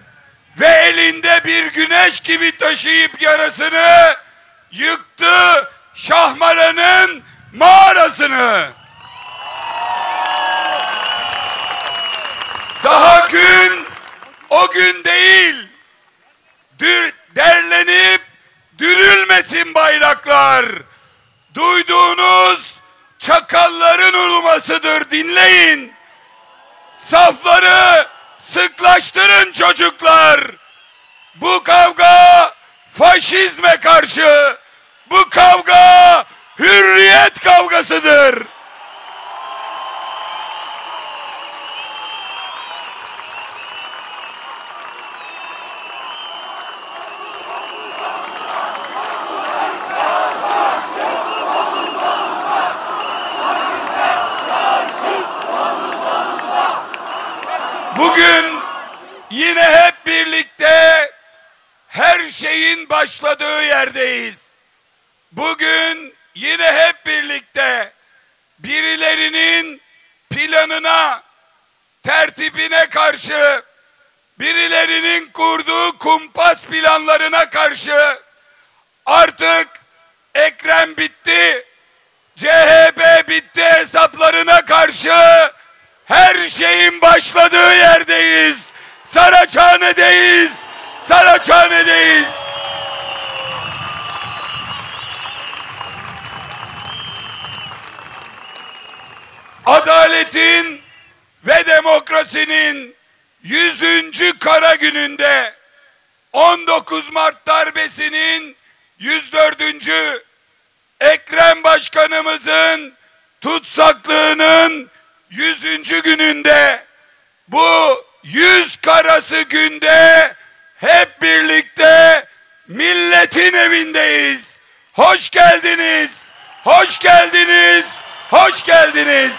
ve elinde bir güneş gibi taşıyıp yarasını yıktı Şahmaran'ın mağarasını. Daha gün o gün değil, derlenip dürülmesin bayraklar. Duyduğunuz çakalların ulumasıdır, dinleyin. Safları sıklaştırın çocuklar. Bu kavga faşizme karşı, bu kavga hürriyet kavgasıdır. Bugün yine hep birlikte her şeyin başladığı yerdeyiz. Bugün yine hep birlikte birilerinin planına, tertibine karşı, birilerinin kurduğu kumpas planlarına karşı artık Ekrem bitti, CHP bitti hesaplarına karşı her şeyin başladığı yerdeyiz. Saraçhane'deyiz. Saraçhane'deyiz. Adaletin ve demokrasinin 100. kara gününde 19 Mart darbesinin 104. Ekrem Başkanımızın tutsaklığının 100. gününde, bu 100 karası günde hep birlikte milletin evindeyiz. Hoş geldiniz, hoş geldiniz, hoş geldiniz.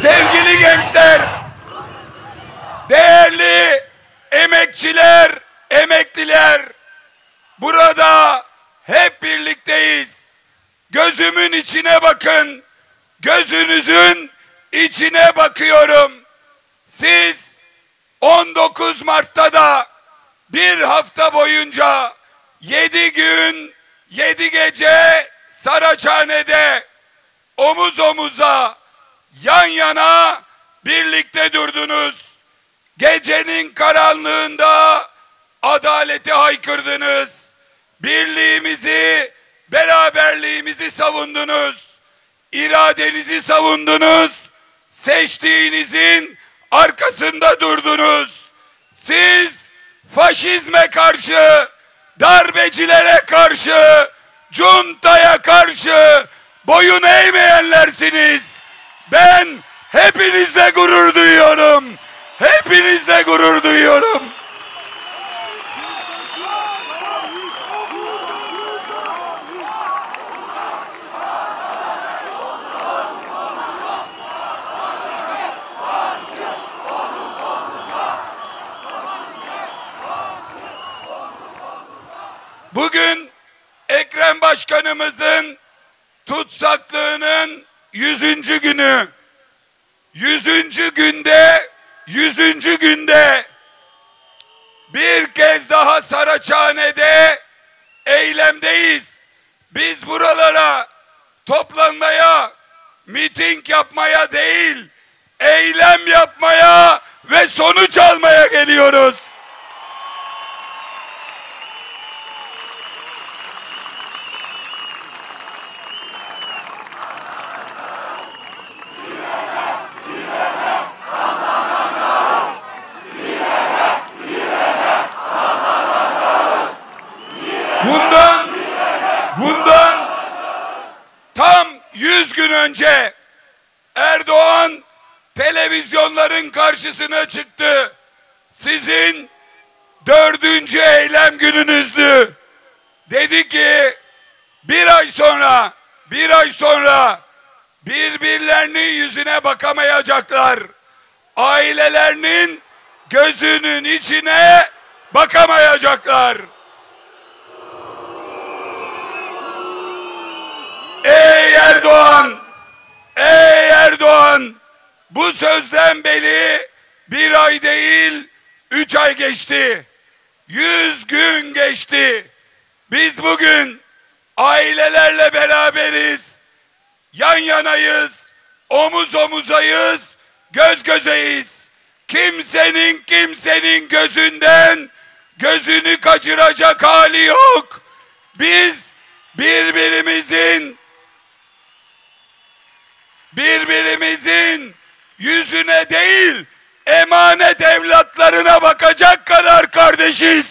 Sevgili gençler, değerli emekçiler, efendiler, burada hep birlikteyiz. Gözümün içine bakın. Gözünüzün içine bakıyorum. Siz 19 Mart'ta da bir hafta boyunca 7 gün 7 gece Saraçhane'de omuz omuza yan yana birlikte durdunuz. Gecenin karanlığında adaleti haykırdınız. Birliğimizi, beraberliğimizi savundunuz. İradenizi savundunuz. Seçtiğinizin arkasında durdunuz. Siz faşizme karşı, darbecilere karşı, cuntaya karşı boyun eğmeyenlersiniz. Ben hepinizle gurur duyuyorum. Hepinizle gurur duyuyorum. Bugün Ekrem Başkanımızın tutsaklığının 100. günü. 100. günde 100. günde bir kez daha Saraçhane'de eylemdeyiz. Biz buralara toplanmaya, miting yapmaya değil, eylem yapmaya ve sonuç almaya geliyoruz. Bundan tam 100 gün önce Erdoğan televizyonların karşısına çıktı. Sizin 4. eylem gününüzdü. Dedi ki bir ay sonra birbirlerinin yüzüne bakamayacaklar. Ailelerinin gözünün içine bakamayacaklar. Ey Erdoğan, bu sözden beri 1 ay değil 3 ay geçti. 100 gün geçti. Biz bugün ailelerle beraberiz. Yan yanayız, omuz omuzayız, göz gözeyiz. Kimsenin gözünden gözünü kaçıracak hali yok. Biz birbirimizin yüzüne değil, emanet evlatlarına bakacak kadar kardeşiz.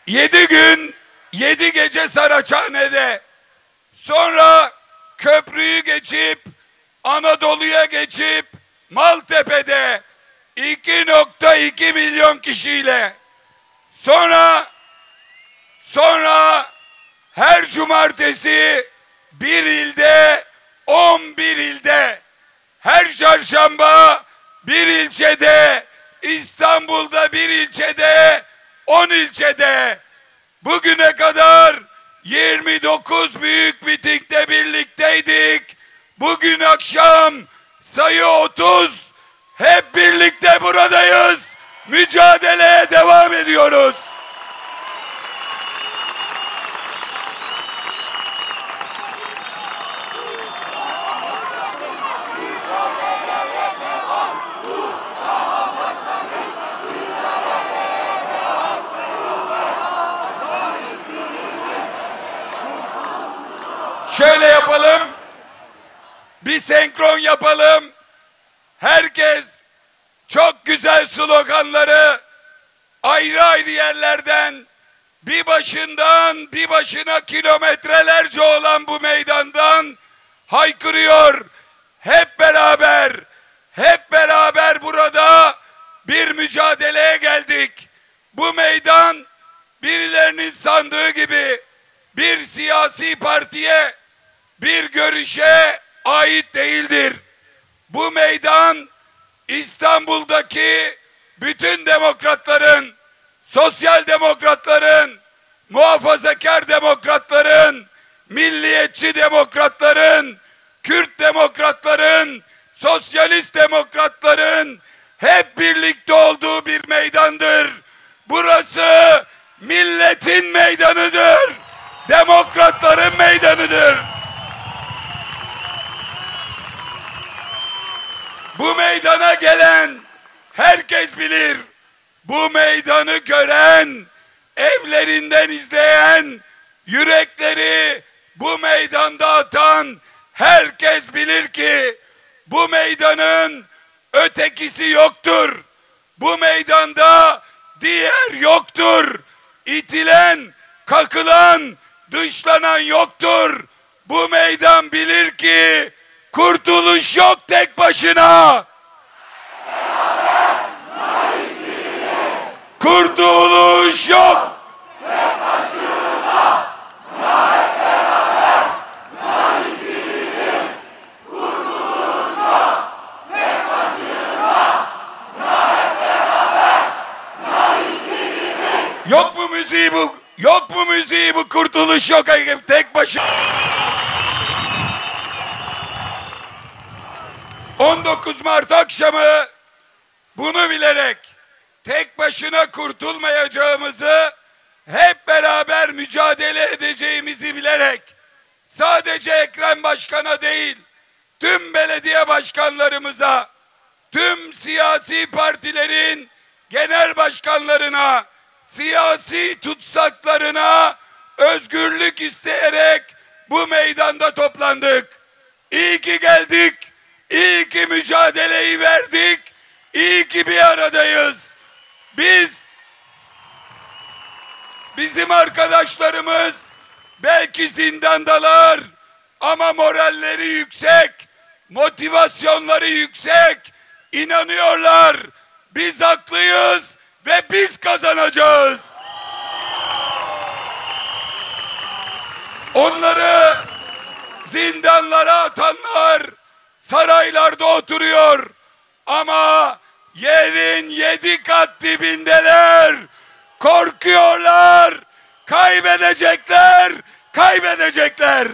Yedi gün, 7 gece Saraçhane'de. Sonra köprüyü geçip, Anadolu'ya geçip, Maltepe'de 2,2 milyon kişiyle. Sonra her cumartesi bir ilde, 11 ilde, her çarşamba bir ilçede, İstanbul'da bir ilçede, 10 ilçede, bugüne kadar 29 büyük mitingde birlikteydik. Bugün akşam sayı 30, hep birlikte buradayız. Mücadeleye devam ediyoruz. Şöyle yapalım, bir senkron yapalım. Herkes çok güzel sloganları ayrı ayrı yerlerden, bir başına kilometrelerce olan bu meydandan haykırıyor. Hep beraber burada bir mücadeleye geldik. Bu meydan birilerinin sandığı gibi bir siyasi partiye, bir görüşe ait değildir. Bu meydan İstanbul'daki bütün demokratların, sosyal demokratların, muhafazakar demokratların, milliyetçi demokratların, Kürt demokratların, sosyalist demokratların hep birlikte olduğu bir meydandır. Burası milletin meydanıdır. Demokratların meydanıdır. Bu meydana gelen herkes bilir. Bu meydanı gören, evlerinden izleyen, yürekleri bu meydanda atan herkes bilir ki bu meydanın ötekisi yoktur. Bu meydanda diğer yoktur. İtilen, kakılan, dışlanan yoktur. Bu meydan bilir ki kurtuluş yok tek başına. Kurtuluş yok. Tek başına. Hep beraber. Naiz birimiz. Kurtuluş yok. Tek başına. Hep beraber. Naiz birimiz. Yok mu müziği bu? Yok mu müziği bu? Kurtuluş yok tek başına. 19 Mart akşamı bunu bilerek tek başına kurtulmayacağımızı, hep beraber mücadele edeceğimizi bilerek sadece Ekrem Başkan'a değil, tüm belediye başkanlarımıza, tüm siyasi partilerin genel başkanlarına, siyasi tutsaklarına özgürlük isteyerek bu meydanda toplandık. İyi ki geldik, iyi ki mücadeleyi verdik, iyi ki bir aradayız. Bizim arkadaşlarımız belki zindandalar ama moralleri yüksek, motivasyonları yüksek, inanıyorlar. Biz haklıyız ve biz kazanacağız. Onları zindanlara atanlar saraylarda oturuyor ama yerin 7 kat dibindeler. Korkuyorlar. Kaybedecekler. Kaybedecekler.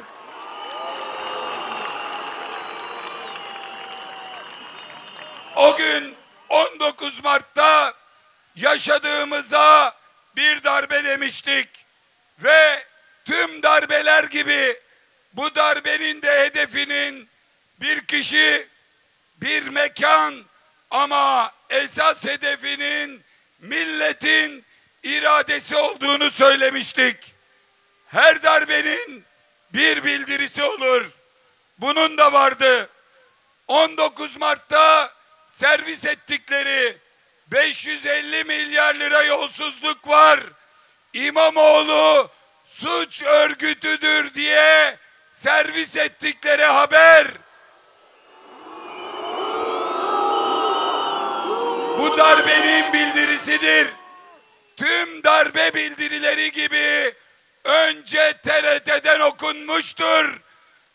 O gün 19 Mart'ta yaşadığımıza bir darbe demiştik ve tüm darbeler gibi bu darbenin de hedefinin bir kişi, bir mekan ama esas hedefinin milletin iradesi olduğunu söylemiştik. Her darbenin bir bildirisi olur. Bunun da vardı. 19 Mart'ta servis ettikleri 550 milyar lira yolsuzluk var. İmamoğlu suç örgütüdür diye servis ettikleri haber. Bu darbenin bildirisidir. Tüm darbe bildirileri gibi önce TRT'den okunmuştur.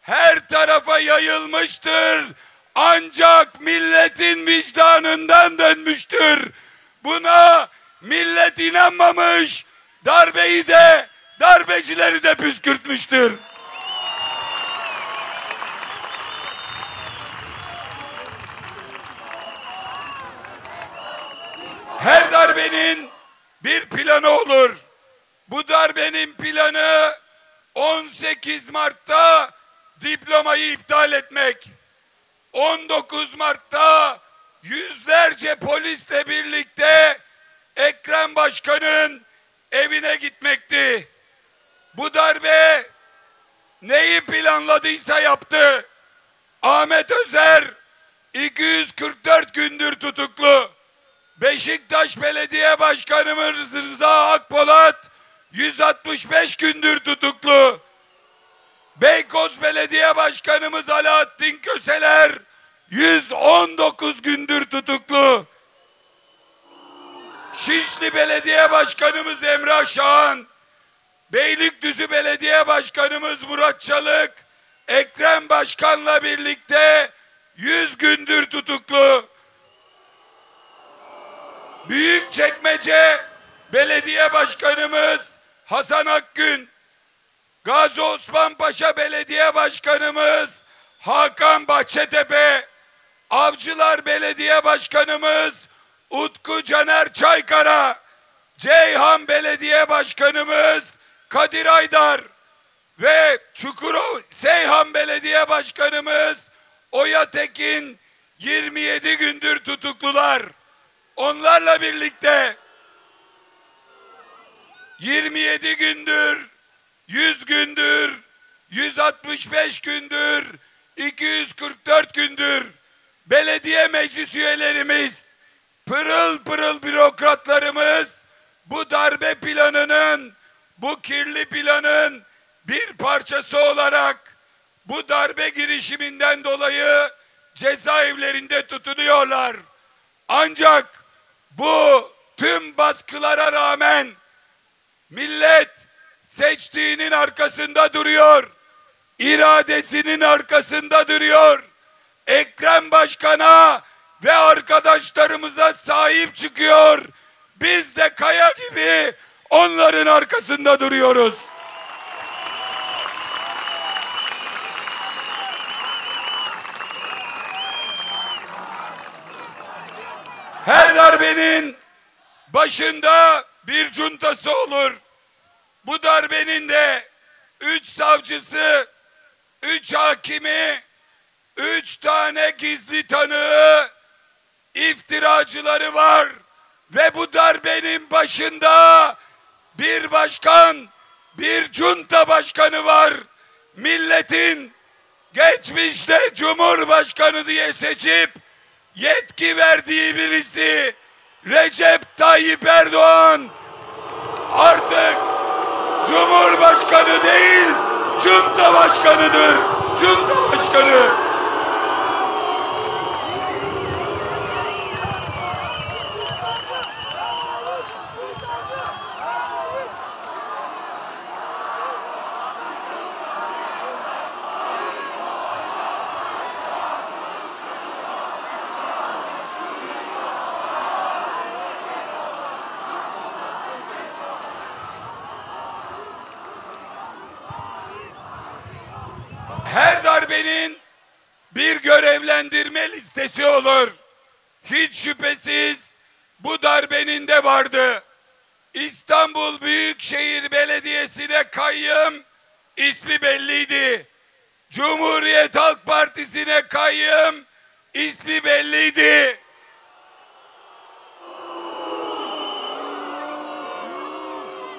Her tarafa yayılmıştır. Ancak milletin vicdanından dönmüştür. Buna millet inanmamış. Darbeyi de, darbecileri de püskürtmüştür. Her darbenin bir planı olur. Bu darbenin planı 18 Mart'ta diplomayı iptal etmek. 19 Mart'ta yüzlerce polisle birlikte Ekrem Başkan'ın evine gitmekti. Bu darbe neyi planladıysa yaptı. Ahmet Özer 244 gündür tutuklu. Beşiktaş Belediye Başkanımız Rıza Akpolat 165 gündür tutuklu. Beykoz Belediye Başkanımız Alaaddin Köseler 119 gündür tutuklu. Şişli Belediye Başkanımız Emrah Şahan, Beylikdüzü Belediye Başkanımız Murat Çalık, Ekrem Başkan'la birlikte 100 gündür tutuklu. Büyükçekmece Belediye Başkanımız Hasan Akgün, Gazi Osman Paşa Belediye Başkanımız Hakan Bahçetepe, Avcılar Belediye Başkanımız Utku Caner Çaykara, Ceyhan Belediye Başkanımız Kadir Aydar ve Çukurova Seyhan Belediye Başkanımız Oya Tekin 27 gündür tutuklular. Onlarla birlikte 27 gündür, 100 gündür, 165 gündür, 244 gündür belediye meclis üyelerimiz, pırıl pırıl bürokratlarımız bu darbe planının, bu kirli planın bir parçası olarak bu darbe girişiminden dolayı cezaevlerinde tutunuyorlar. Ancak bu tüm baskılara rağmen millet seçtiğinin arkasında duruyor. İradesinin arkasında duruyor. Ekrem Başkan'a ve arkadaşlarımıza sahip çıkıyor. Biz de kaya gibi onların arkasında duruyoruz. Her darbenin başında bir cuntası olur. Bu darbenin de 3 savcısı, 3 hakimi, 3 tane gizli tanığı, iftiracıları var. Ve bu darbenin başında bir başkan, bir junta başkanı var. Milletin geçmişte Cumhurbaşkanı diye seçip yetki verdiği birisi Recep Tayyip Erdoğan artık Cumhurbaşkanı değil, junta başkanıdır. Junta başkanı. Her darbenin bir görevlendirme listesi olur. Hiç şüphesiz bu darbenin de vardı. İstanbul Büyükşehir Belediyesi'ne kayyım ismi belliydi. Cumhuriyet Halk Partisi'ne kayyım ismi belliydi.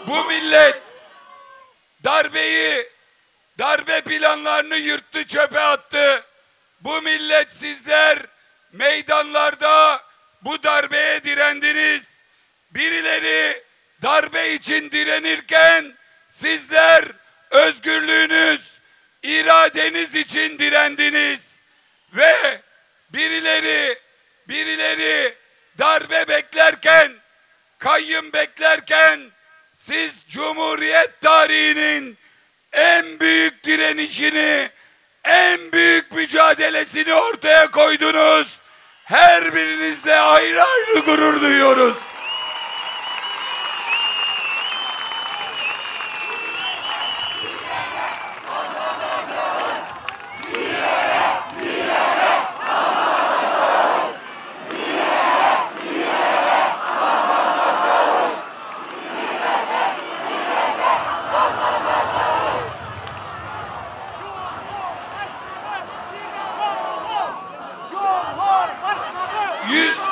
Bu millet darbe planlarını yırttı, çöpe attı. Bu millet, sizler meydanlarda bu darbeye direndiniz. Birileri darbe için direnirken sizler özgürlüğünüz, iradeniz için direndiniz. Ve birileri darbe beklerken, kayyım beklerken siz Cumhuriyet tarihinin en büyük direnişini, en büyük mücadelesini ortaya koydunuz. Her birinizle ayrı ayrı gurur duyuyoruz.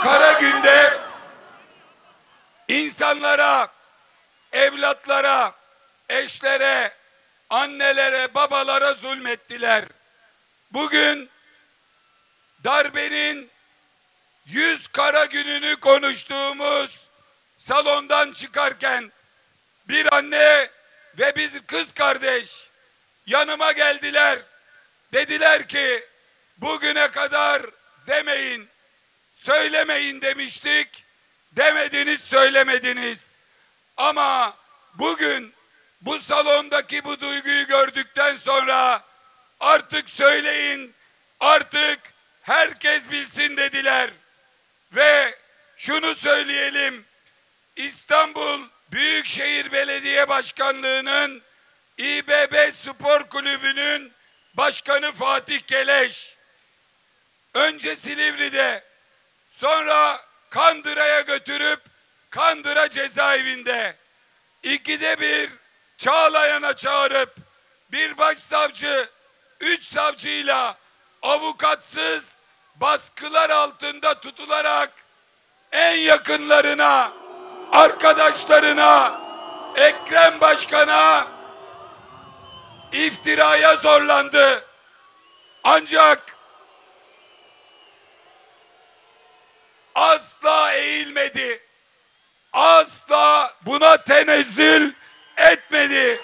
Kara günde insanlara, evlatlara, eşlere, annelere, babalara zulmettiler. Bugün darbenin 100 kara gününü konuştuğumuz salondan çıkarken bir anne ve bir kız kardeş yanıma geldiler. Dediler ki bugüne kadar demeyin, söylemeyin demiştik. Demediniz, söylemediniz. Ama bugün bu salondaki bu duyguyu gördükten sonra artık söyleyin, artık herkes bilsin dediler. Ve şunu söyleyelim, İstanbul Büyükşehir Belediye Başkanlığı'nın İBB Spor Kulübü'nün başkanı Fatih Keleş, önce Silivri'de, sonra Kandıra'ya götürüp Kandıra cezaevinde, 2'de 1 Çağlayan'a çağırıp bir başsavcı, 3 savcıyla avukatsız baskılar altında tutularak en yakınlarına, arkadaşlarına, Ekrem Başkan'a iftiraya zorlandı. Ancak asla eğilmedi. Asla buna tenezzül etmedi.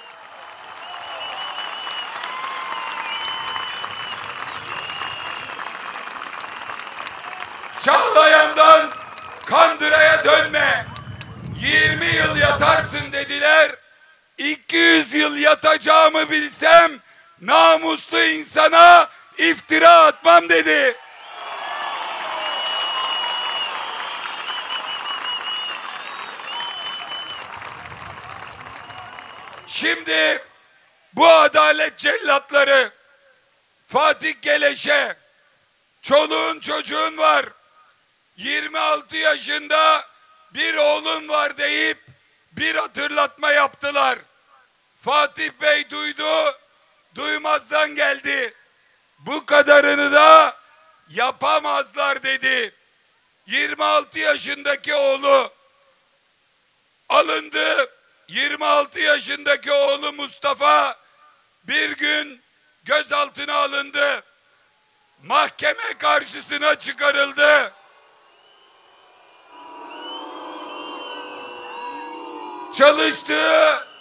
Çağlayan'dan Kandıra'ya dönme. 20 yıl yatarsın dediler. 200 yıl yatacağımı bilsem namuslu insana iftira atmam dedi. Şimdi bu adalet cellatları Fatih Keleş'e çoluğun çocuğun var, 26 yaşında bir oğlun var deyip bir hatırlatma yaptılar. Fatih Bey duydu, duymazdan geldi. Bu kadarını da yapamazlar dedi. 26 yaşındaki oğlu alındı. 26 yaşındaki oğlu Mustafa bir gün gözaltına alındı. Mahkeme karşısına çıkarıldı.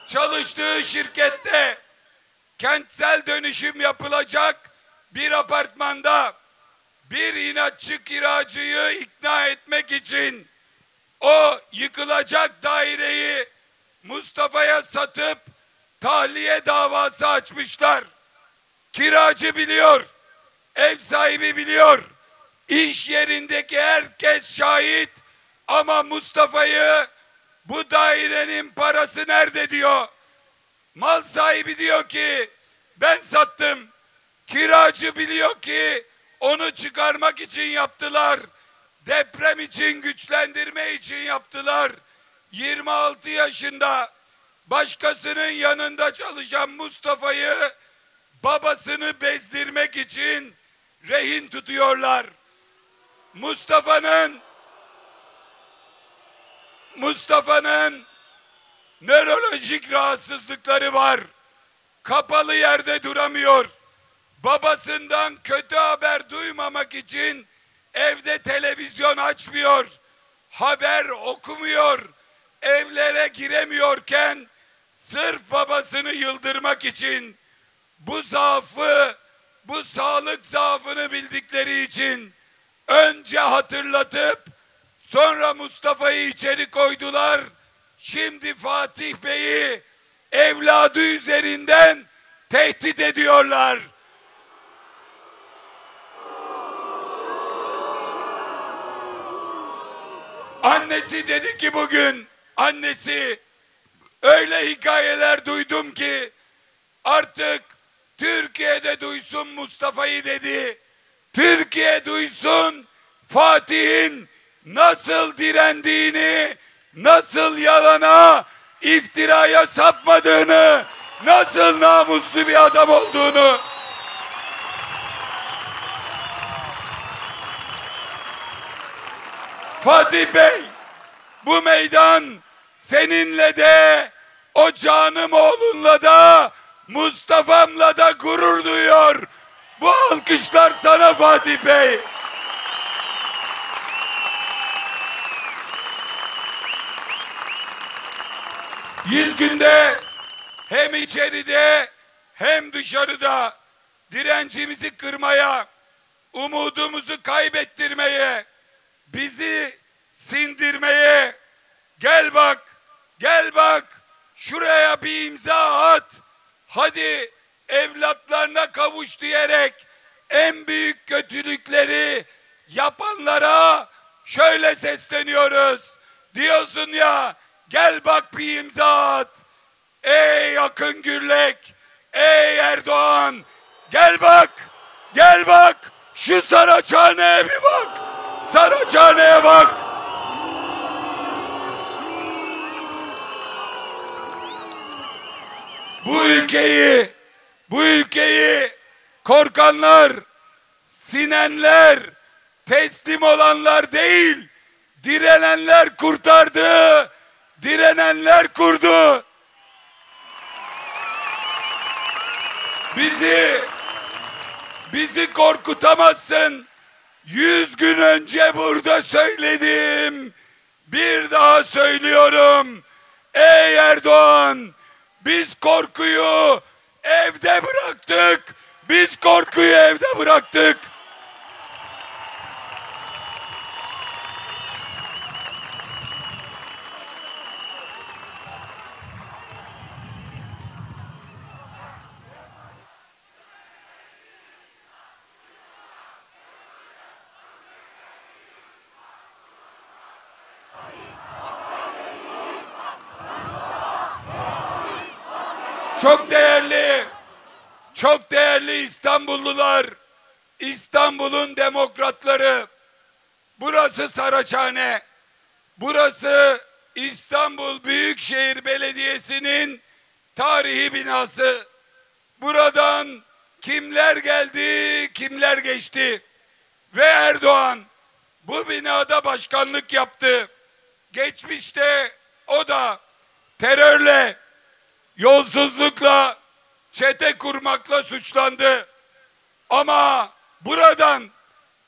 Çalıştığı şirkette kentsel dönüşüm yapılacak bir apartmanda bir inatçı kiracıyı ikna etmek için o yıkılacak daireyi Mustafa'ya satıp tahliye davası açmışlar. Kiracı biliyor, ev sahibi biliyor, iş yerindeki herkes şahit ama Mustafa'yı bu dairenin parası nerede diyor. Mal sahibi diyor ki ben sattım. Kiracı biliyor ki onu çıkarmak için yaptılar. Deprem için, güçlendirme için yaptılar. 26 yaşında başkasının yanında çalışan Mustafa'yı babasını bezdirmek için rehin tutuyorlar. Mustafa'nın nörolojik rahatsızlıkları var. Kapalı yerde duramıyor. Babasından kötü haber duymamak için evde televizyon açmıyor. Haber okumuyor. Evlere giremiyorken sırf babasını yıldırmak için bu zaafı, bu sağlık zaafını bildikleri için önce hatırlatıp sonra Mustafa'yı içeri koydular. Şimdi Fatih Bey'i evladı üzerinden tehdit ediyorlar. Annesi dedi ki bugün, annesi öyle hikayeler duydum ki artık Türkiye'de duysun Mustafa'yı dedi. Türkiye duysun Fatih'in nasıl direndiğini, nasıl yalana, iftiraya sapmadığını, nasıl namuslu bir adam olduğunu. Fatih Bey, bu meydan seninle de, o canım oğlunla da, Mustafa'mla da gurur duyuyor. Bu alkışlar sana Fatih Bey. Yüz günde hem içeride hem dışarıda direncimizi kırmaya, umudumuzu kaybettirmeye, bizi sindirmeye, gel bak, şuraya bir imza at, hadi evlatlarına kavuş diyerek en büyük kötülükleri yapanlara şöyle sesleniyoruz. Diyorsun ya, gel bak bir imza at. Ey Akın Gürlek, ey Erdoğan, gel bak, şu Saraçhane'ye bir bak, Saraçhane'ye bak. Bu ülkeyi korkanlar, sinenler, teslim olanlar değil, direnenler kurtardı, direnenler kurdu. Bizi korkutamazsın. 100 gün önce burada söyledim. Bir daha söylüyorum. Ey Erdoğan, biz korkuyu evde bıraktık. Biz korkuyu evde bıraktık. Çok değerli İstanbullular, İstanbul'un demokratları, burası Saraçhane, burası İstanbul Büyükşehir Belediyesi'nin tarihi binası. Buradan kimler geldi, kimler geçti ve Erdoğan bu binada başkanlık yaptı. Geçmişte o da terörle, yolsuzlukla, çete kurmakla suçlandı. Ama buradan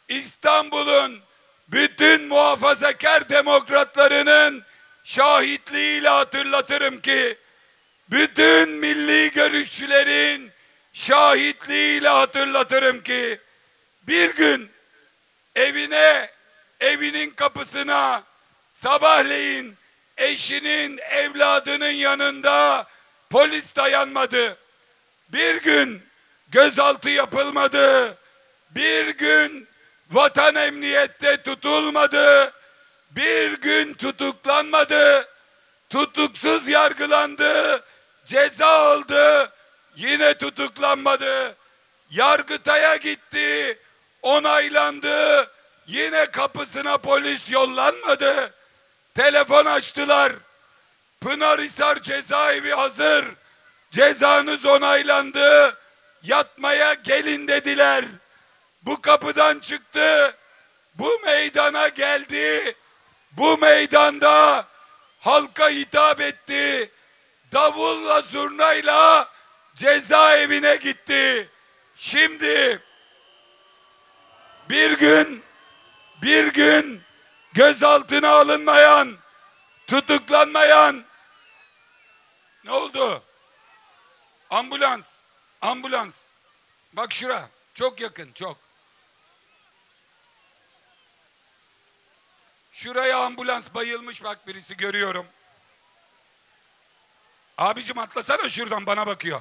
İstanbul'un bütün muhafazakar demokratlarının şahitliğiyle hatırlatırım ki, bütün milli görüşçülerin şahitliğiyle hatırlatırım ki, bir gün evinin kapısına sabahleyin eşinin, evladının yanında polis dayanmadı. Bir gün gözaltı yapılmadı. Bir gün vatan emniyette tutulmadı. Bir gün tutuklanmadı. Tutuksuz yargılandı. Ceza aldı. Yine tutuklanmadı. Yargıtay'a gitti. Onaylandı. Yine kapısına polis yollanmadı. Telefon açtılar. Pınarhisar cezaevi hazır. Cezanız onaylandı. Yatmaya gelin dediler. Bu kapıdan çıktı. Bu meydana geldi. Bu meydanda halka hitap etti. Davulla zurnayla cezaevine gitti. Şimdi bir gün gözaltına alınmayan, tutuklanmayan, ne oldu? Ambulans. Bak şura, çok yakın, çok. Şuraya ambulans bayılmış, bak birisi görüyorum. Abicim atlasana şuradan, bana bakıyor.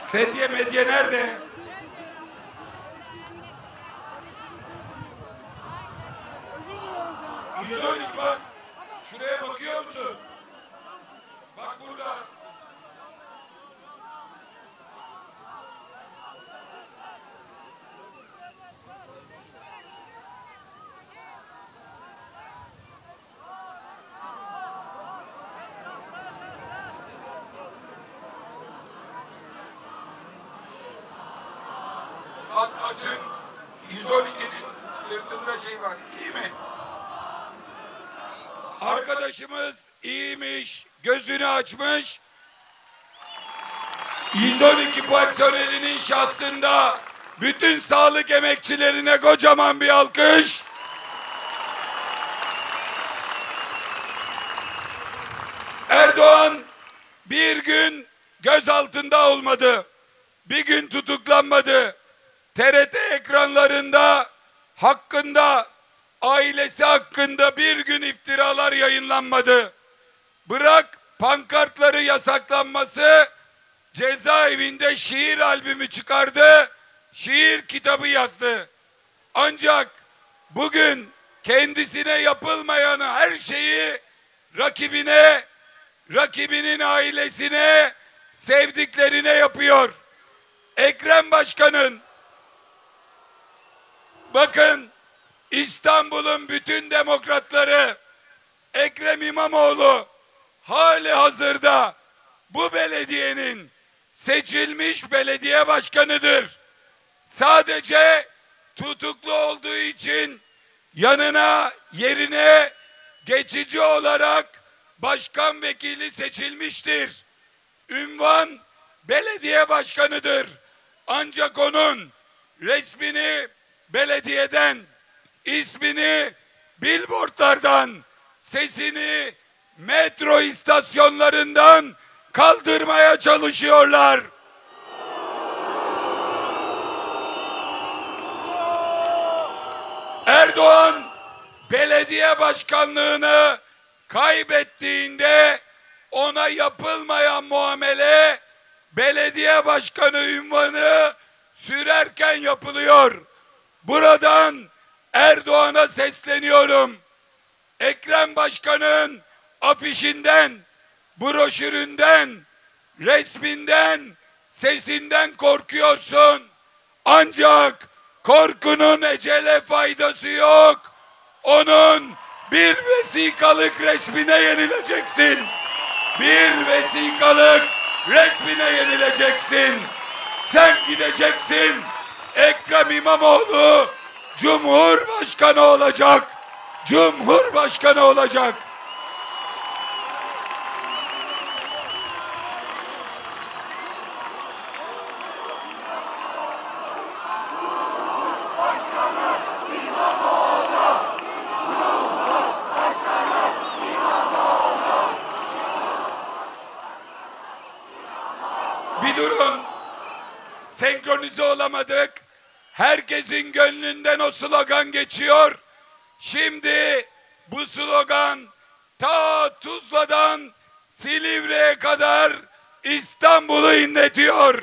Sedye medye nerede? Yüzörlük bak. Şuraya bakıyor musun? Bak burada. Bak açın. 112'nin sırtında şey var. İyi mi? Arkadaşımız iyiymiş. Gözünü açmış. 112 personelinin şahsında bütün sağlık emekçilerine kocaman bir alkış. Erdoğan bir gün gözaltında olmadı. Bir gün tutuklanmadı. TRT ekranlarında hakkında, ailesi hakkında bir gün iftiralar yayınlanmadı. Bırak pankartları yasaklanması, cezaevinde şiir albümü çıkardı, şiir kitabı yazdı. Ancak bugün kendisine yapılmayan her şeyi rakibine, rakibinin ailesine, sevdiklerine yapıyor. Ekrem Başkan'ın, bakın İstanbul'un bütün demokratları, Ekrem İmamoğlu hali hazırda bu belediyenin seçilmiş belediye başkanıdır. Sadece tutuklu olduğu için yanına, yerine geçici olarak başkan vekili seçilmiştir. Ünvan belediye başkanıdır. Ancak onun resmini belediyeden, ismini billboardlardan, sesini metro istasyonlarından kaldırmaya çalışıyorlar. Erdoğan belediye başkanlığını kaybettiğinde ona yapılmayan muamele belediye başkanı ünvanı sürerken yapılıyor. Buradan Erdoğan'a sesleniyorum. Ekrem Başkan'ın afişinden, broşüründen, resminden, sesinden korkuyorsun. Ancak korkunun ecele faydası yok. Onun bir vesikalık resmine yenileceksin. Bir vesikalık resmine yenileceksin. Sen gideceksin. Ekrem İmamoğlu Cumhurbaşkanı olacak. Cumhurbaşkanı olacak. Bir durun. Senkronize olamadık. Herkesin gönlünden o slogan geçiyor. Şimdi bu slogan ta Tuzla'dan Silivri'ye kadar İstanbul'u inletiyor.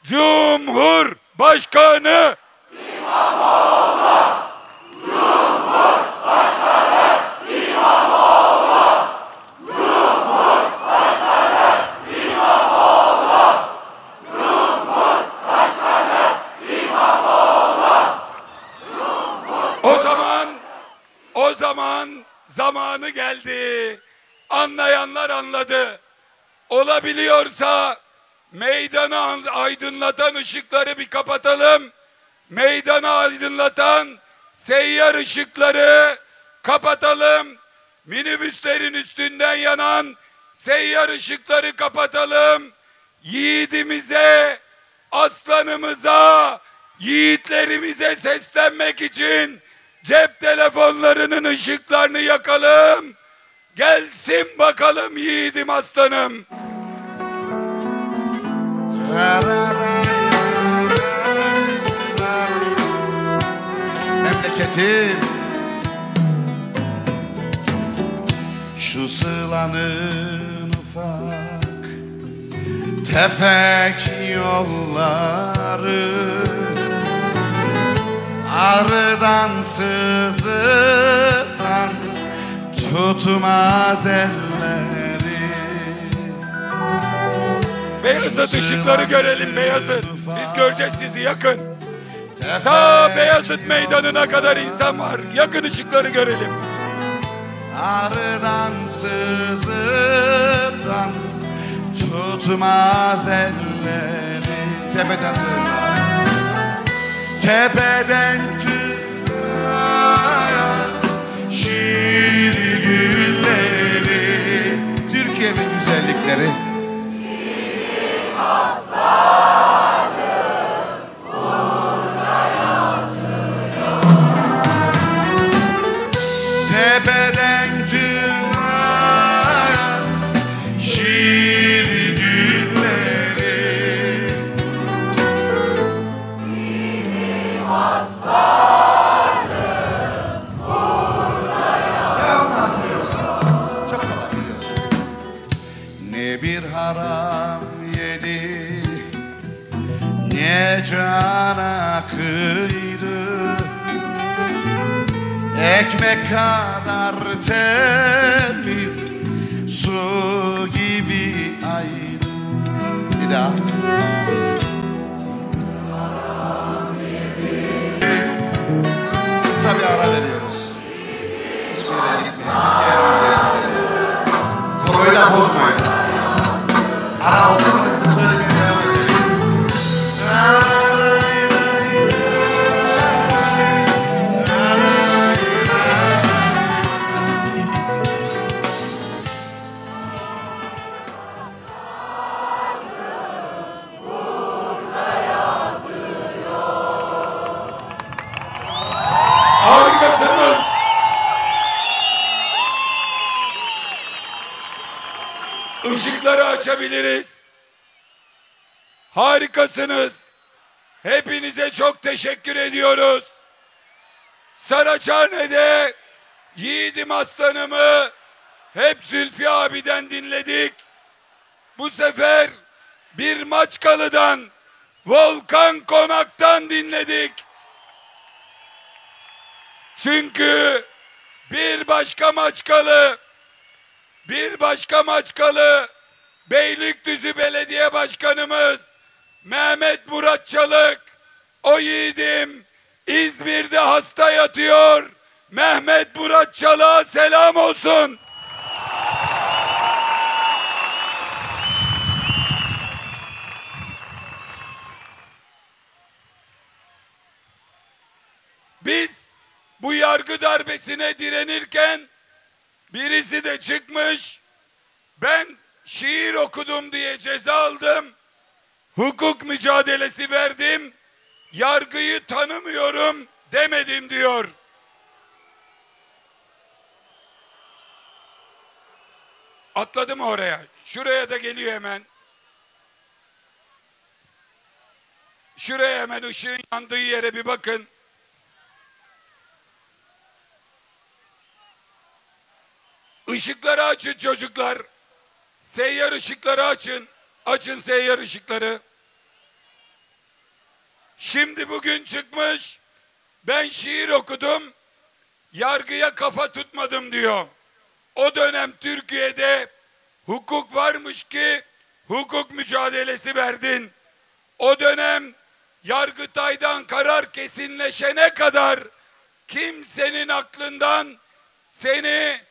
Cumhurbaşkanı İmamoğlu! Cumhurbaşkanı İmamoğlu! Cumhurbaşkanı İmamoğlu! Cumhurbaşkanı İmamoğlu! O zaman zamanı geldi. Anlayanlar anladı. Olabiliyorsa meydanı aydınlatan ışıkları bir kapatalım. Meydanı aydınlatan seyyar ışıkları kapatalım. Minibüslerin üstünden yanan seyyar ışıkları kapatalım. Yiğidimize, aslanımıza, yiğitlerimize seslenmek için cep telefonlarının ışıklarını yakalım. Gelsin bakalım yiğidim, aslanım. Memleketim şu sığlanın ufak tefek yolları, arıdan sızıdan tutmaz elleri. Beyazıt ışıkları görelim, Beyazıt. Biz göreceğiz sizi, yakın. Ta Beyazıt meydanına kadar insan var. Yakın ışıkları görelim. Arıdan sızıdan tutmaz elleri. Tepeden tırnağa, tepeden tırnağa şiir gülleri, Türkiye'nin güzellikleri. Aslanım, tepeden tırnağa şiir gülleri. Devamlı hatırlıyorsunuz. Çok kolay biliyorsunuz. Ne bir haram yedi, ne cana kıydı, ekmek kadar temiz, su gibi ayrı. Bir daha. Kısa bir ara veriyoruz. Hiçbir yere gitmeyin. Türkiye'ye gidelim. Koroyu da bozmayın. Ara olsa da kısa böyle bir devam edelim. Harikasınız. Işıkları açabiliriz. Harikasınız. Hepinize çok teşekkür ediyoruz. Saraçhane'de yiğidim aslanımı hep Zülfü abiden dinledik. Bu sefer bir Maçkalı'dan, Volkan Konak'tan dinledik. Çünkü bir başka Maçkalı Beylikdüzü Belediye Başkanımız Mehmet Murat Çalık, o yiğidim İzmir'de hasta yatıyor. Mehmet Murat Çalık'a selam olsun. Biz bu yargı darbesine direnirken birisi de çıkmış, ben şiir okudum diye ceza aldım, hukuk mücadelesi verdim, yargıyı tanımıyorum demedim diyor. Atladı mı oraya? Şuraya da geliyor hemen. Şuraya hemen, ışığın yandığı yere bir bakın. Işıkları açın çocuklar. Seyyar ışıkları açın. Açın seyyar ışıkları. Şimdi bugün çıkmış, ben şiir okudum, yargıya kafa tutmadım diyor. O dönem Türkiye'de hukuk varmış ki hukuk mücadelesi verdin. O dönem Yargıtay'dan karar kesinleşene kadar kimsenin aklından seni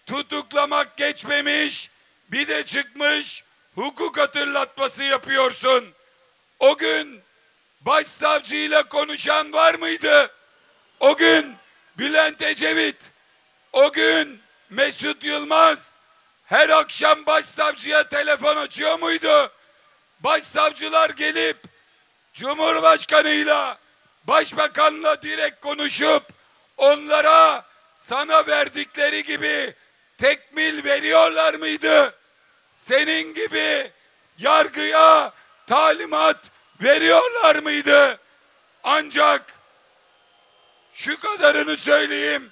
tutuklamak geçmemiş, bir de çıkmış hukuk hatırlatması yapıyorsun. O gün başsavcıyla konuşan var mıydı? O gün Bülent Ecevit, o gün Mesut Yılmaz her akşam başsavcıya telefon açıyor muydu? Başsavcılar gelip Cumhurbaşkanıyla, Başbakanla direkt konuşup onlara sana verdikleri gibi tekmil veriyorlar mıydı? Senin gibi yargıya talimat veriyorlar mıydı? Ancak şu kadarını söyleyeyim,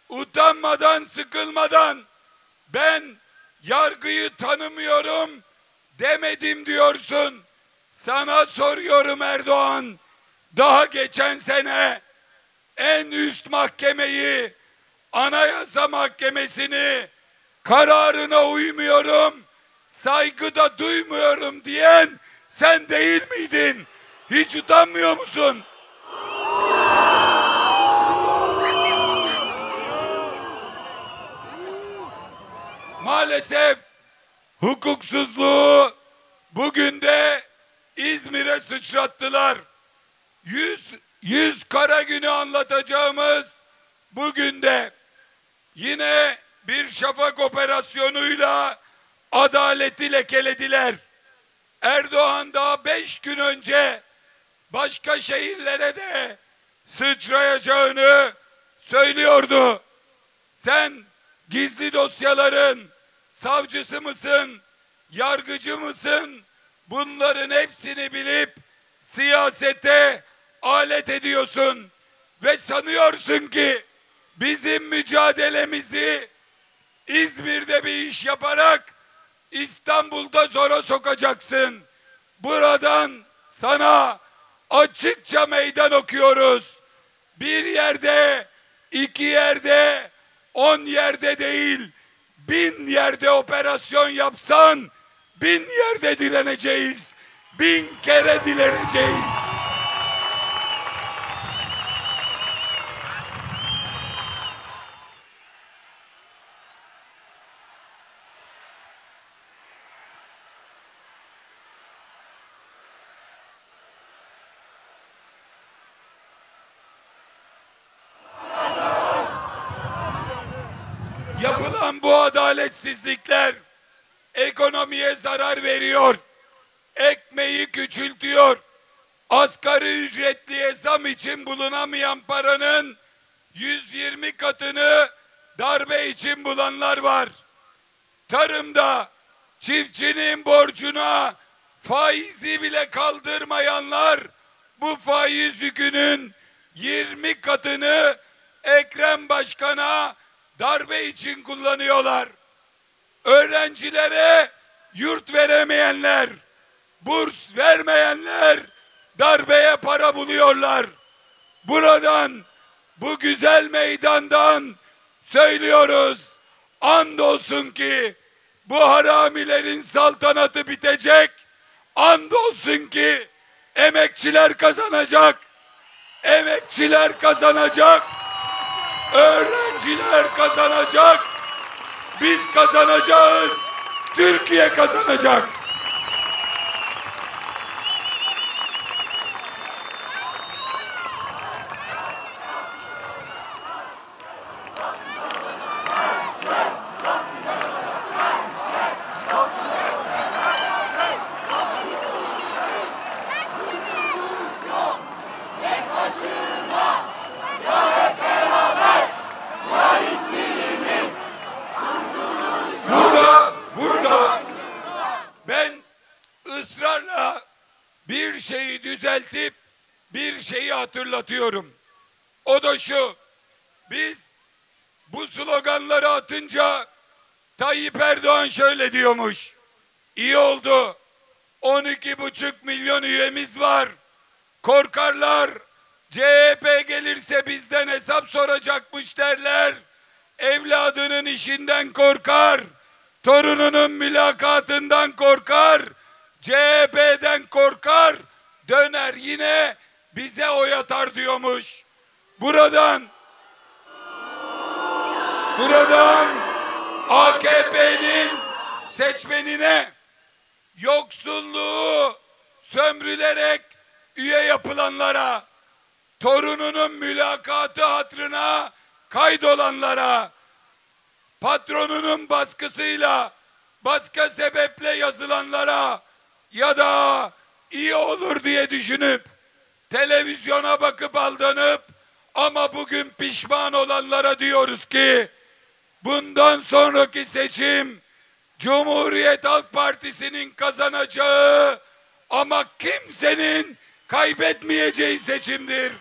utanmadan, sıkılmadan ben yargıyı tanımıyorum demedim diyorsun. Sana soruyorum Erdoğan, daha geçen sene en üst mahkemeyi, Anayasa Mahkemesi'ni kararına uymuyorum, saygı da duymuyorum diyen sen değil miydin? Hiç utanmıyor musun? Maalesef hukuksuzluğu bugün de İzmir'e sıçrattılar. 100 kara günü anlatacağımız bugün de yine bir şafak operasyonuyla adaleti lekelediler. Erdoğan daha 5 gün önce başka şehirlere de sıçrayacağını söylüyordu. Sen gizli dosyaların savcısı mısın, yargıcı mısın? Bunların hepsini bilip siyasete alet ediyorsun ve sanıyorsun ki bizim mücadelemizi İzmir'de bir iş yaparak İstanbul'da zora sokacaksın. Buradan sana açıkça meydan okuyoruz. Bir yerde, iki yerde, 10 yerde değil, 1000 yerde operasyon yapsan 1000 yerde direneceğiz. 1000 kere direneceğiz. Yapılan bu adaletsizlikler ekonomiye zarar veriyor. Ekmeği küçültüyor. Asgari ücretliye zam için bulunamayan paranın 120 katını darbe için bulanlar var. Tarımda çiftçinin borcuna faizi bile kaldırmayanlar bu faiz yükünün 20 katını Ekrem Başkan'a darbe için kullanıyorlar. Öğrencilere yurt veremeyenler, burs vermeyenler darbeye para buluyorlar. Buradan, bu güzel meydandan söylüyoruz. Andolsun ki bu haramilerin saltanatı bitecek. Andolsun ki emekçiler kazanacak. Emekçiler kazanacak. Öğrenciler kazanacak. Biz kazanacağız. Türkiye kazanacak. Burada ben ısrarla bir şeyi düzeltip bir şeyi hatırlatıyorum. O da şu: biz bu sloganları atınca Tayyip Erdoğan şöyle diyormuş: İyi oldu, 12,5 milyon üyemiz var. Korkarlar, CHP gelirse bizden hesap soracakmış derler. Evladının işinden korkar, torununun mülakatından korkar, CHP'den korkar, döner yine bize oy atar diyormuş. Buradan AKP'nin seçmenine yoksulluğu sömürülerek üye yapılanlara, torununun mülakatı hatırına kaydolanlara, patronunun baskısıyla, başka sebeple yazılanlara ya da iyi olur diye düşünüp televizyona bakıp aldanıp ama bugün pişman olanlara diyoruz ki bundan sonraki seçim Cumhuriyet Halk Partisi'nin kazanacağı ama kimsenin kaybetmeyeceği seçimdir.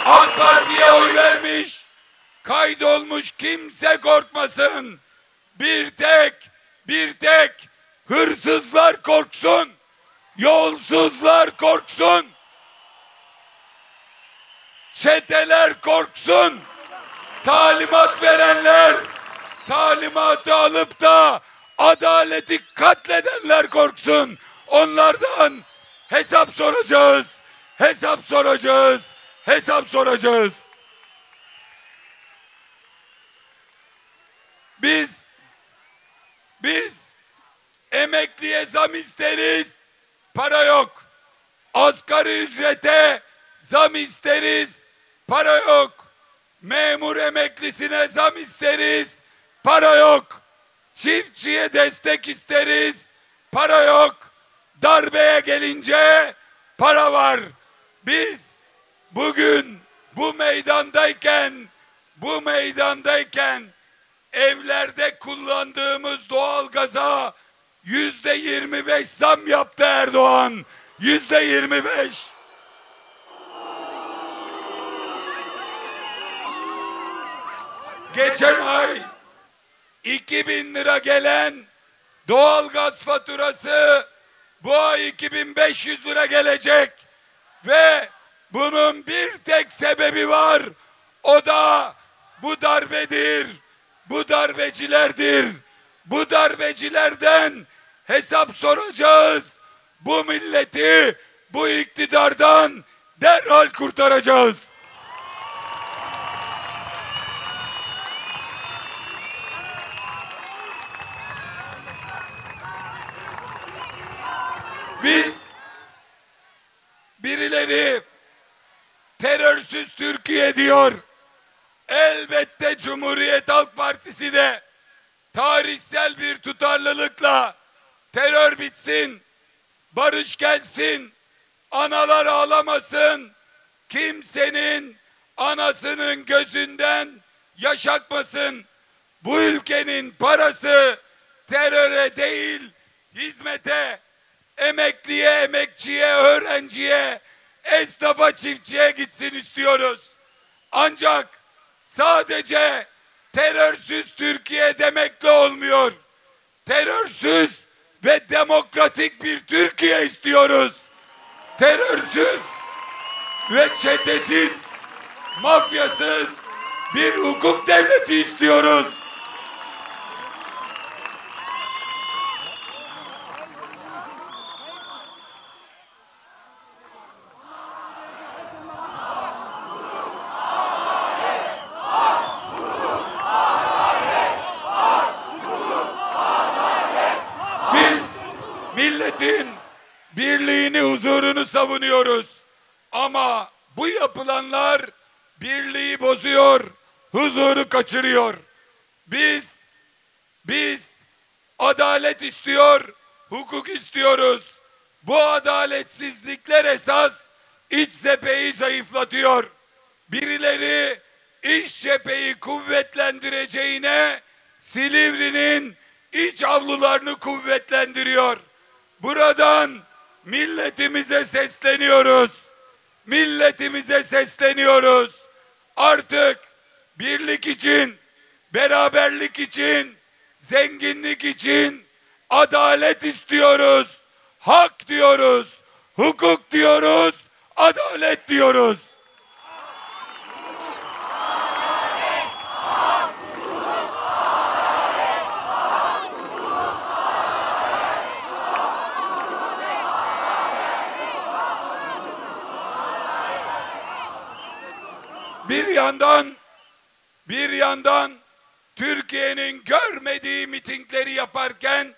AK Parti'ye oy vermiş, kaydolmuş kimse korkmasın. Bir tek hırsızlar korksun, yolsuzlar korksun, çeteler korksun, talimat verenler, talimatı alıp da adaleti katledenler korksun. Onlardan hesap soracağız, hesap soracağız, hesap soracağız. Biz emekliye zam isteriz, para yok. Asgari ücrete zam isteriz, para yok. Memur emeklisine zam isteriz, para yok. Çiftçiye destek isteriz, para yok. Darbeye gelince para var. Biz meydandayken evlerde kullandığımız doğalgaza %25 zam yaptı Erdoğan. %25. Geçen ay 2000 lira gelen doğalgaz faturası bu ay 2500 lira gelecek ve bunun bir tek sebebi var. O da bu darbedir. Bu darbecilerdir. Bu darbecilerden hesap soracağız. Bu milleti bu iktidardan derhal kurtaracağız. Biz birileri terörsüz Türkiye diyor. Elbette Cumhuriyet Halk Partisi de tarihsel bir tutarlılıkla terör bitsin, barış gelsin, analar ağlamasın, kimsenin anasının gözünden yaş akmasın. Bu ülkenin parası teröre değil, hizmete, emekliye, emekçiye, öğrenciye, esnafa, çiftçiye gitsin istiyoruz. Ancak sadece terörsüz Türkiye demekle olmuyor. Terörsüz ve demokratik bir Türkiye istiyoruz. Terörsüz ve çetesiz, mafyasız bir hukuk devleti istiyoruz. Milletin birliğini, huzurunu savunuyoruz. Ama bu yapılanlar birliği bozuyor, huzuru kaçırıyor. Biz adalet istiyor, hukuk istiyoruz. Bu adaletsizlikler esas iç cepheyi zayıflatıyor. Birileri iç cepheyi kuvvetlendireceğine Silivri'nin iç avlularını kuvvetlendiriyor. Buradan milletimize sesleniyoruz. Milletimize sesleniyoruz. Artık birlik için, beraberlik için, zenginlik için adalet istiyoruz. Hak diyoruz, hukuk diyoruz, adalet diyoruz. Bir yandan Türkiye'nin görmediği mitingleri yaparken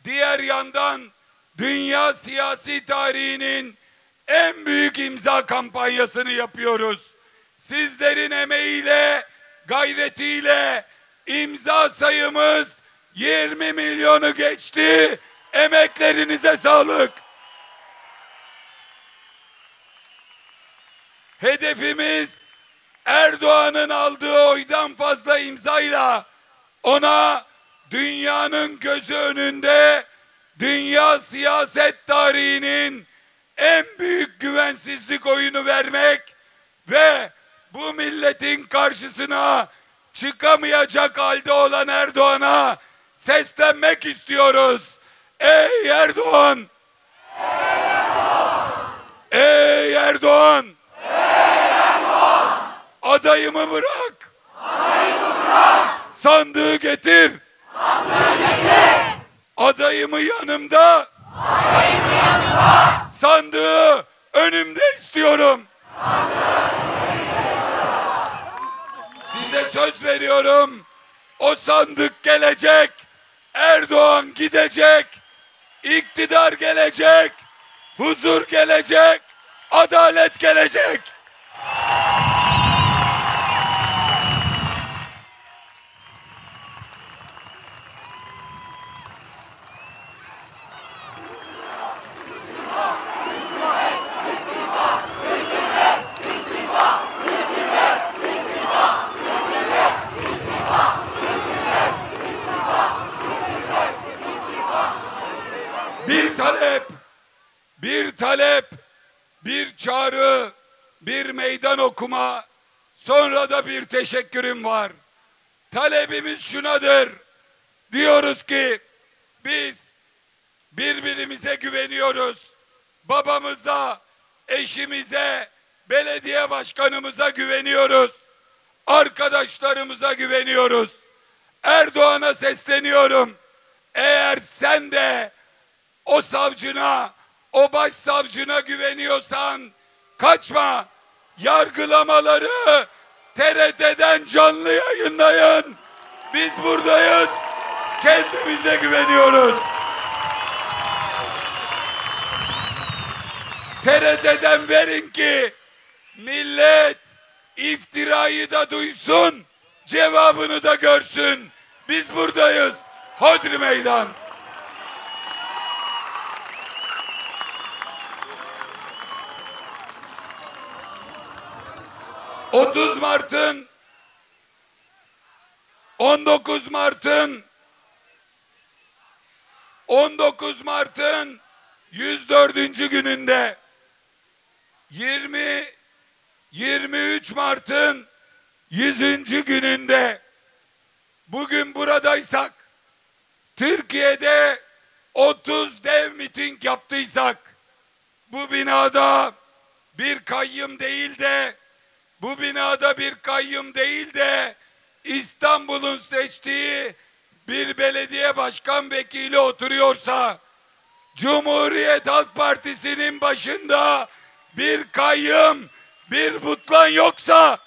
diğer yandan dünya siyasi tarihinin en büyük imza kampanyasını yapıyoruz. Sizlerin emeğiyle, gayretiyle imza sayımız 20 milyonu geçti. Emeklerinize sağlık. Hedefimiz Erdoğan'ın aldığı oydan fazla imzayla ona dünyanın gözü önünde dünya siyaset tarihinin en büyük güvensizlik oyunu vermek ve bu milletin karşısına çıkamayacak halde olan Erdoğan'a seslenmek istiyoruz. Ey Erdoğan! Ey Erdoğan! Ey Erdoğan! Adayımı bırak. Adayımı bırak. Sandığı getir. Sandığı getir. Adayımı yanımda. Adayımı yanımda. Sandığı önümde istiyorum. Size söz veriyorum. O sandık gelecek. Erdoğan gidecek. İktidar gelecek. Huzur gelecek. Adalet gelecek. meydan okuma, sonra da bir teşekkürüm var. Talebimiz şunadır. Diyoruz ki biz birbirimize güveniyoruz. Babamıza, eşimize, belediye başkanımıza güveniyoruz. Arkadaşlarımıza güveniyoruz. Erdoğan'a sesleniyorum. Eğer sen de o savcına, o başsavcına güveniyorsan kaçma. Yargılamaları TRT'den canlı yayınlayın. Biz buradayız. Kendimize güveniyoruz. TRT'den verin ki millet iftirayı da duysun, cevabını da görsün. Biz buradayız. Hodri meydan. ...19 Mart'ın 104. gününde 23 Mart'ın 100. gününde bugün buradaysak, Türkiye'de 30 dev miting yaptıysak, bu binada bir kayyum değil de İstanbul'un seçtiği bir belediye başkan vekili oturuyorsa, Cumhuriyet Halk Partisi'nin başında bir kayyum, bir butlan yoksa,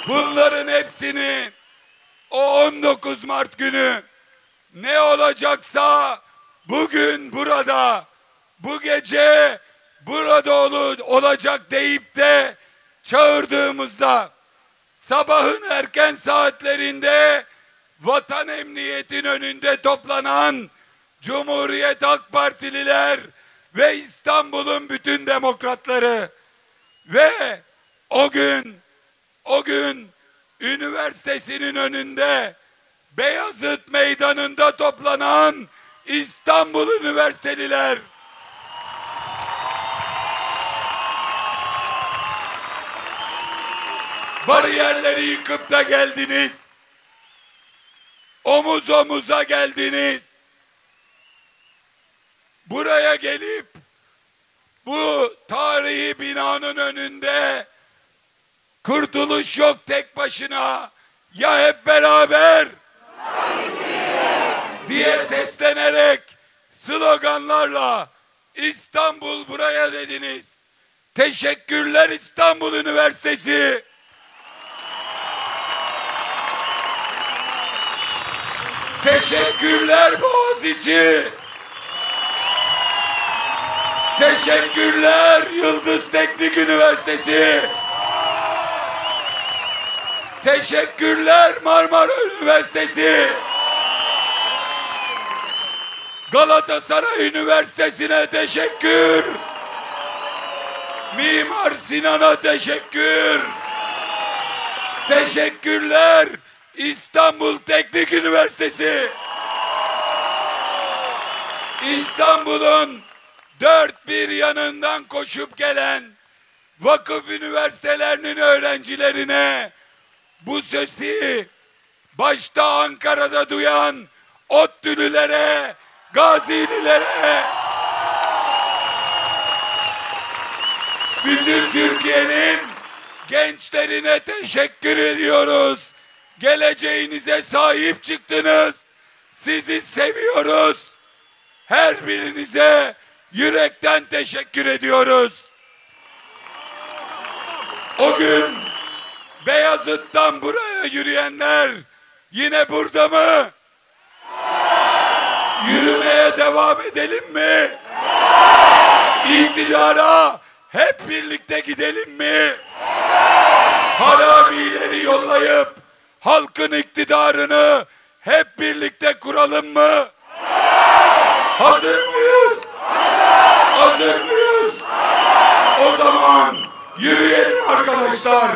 bunların hepsini o 19 Mart günü ne olacaksa bugün burada, bu gece burada olacak deyip de çağırdığımızda, sabahın erken saatlerinde Vatan Emniyet'in önünde toplanan Cumhuriyet Halk Partililer ve İstanbul'un bütün demokratları ve o gün üniversitesinin önünde Beyazıt Meydanı'nda toplanan İstanbul Üniversiteliler, bariyerleri yıkıp da geldiniz. Omuz omuza geldiniz. Buraya gelip bu tarihi binanın önünde kurtuluş yok tek başına, ya hep beraber diye seslenerek, sloganlarla İstanbul buraya dediniz. Teşekkürler İstanbul Üniversitesi. Teşekkürler Boğaziçi. Teşekkürler Yıldız Teknik Üniversitesi. Teşekkürler Marmara Üniversitesi. Galatasaray Üniversitesi'ne teşekkür. Mimar Sinan'a teşekkür. Teşekkürler İstanbul Teknik Üniversitesi. İstanbul'un dört bir yanından koşup gelen vakıf üniversitelerinin öğrencilerine bu sesi başta Ankara'da duyan ODTÜ'lülere, Gazililere, bütün Türkiye'nin gençlerine teşekkür ediyoruz. Geleceğinize sahip çıktınız. Sizi seviyoruz. Her birinize yürekten teşekkür ediyoruz. O gün Beyazıt'tan buraya yürüyenler yine burada mı? Yürümeye devam edelim mi? İktidara hep birlikte gidelim mi? Haramileri yollayıp halkın iktidarını hep birlikte kuralım mı? Hazır mıyız? Hazır mıyız? O zaman yürüyelim arkadaşlar.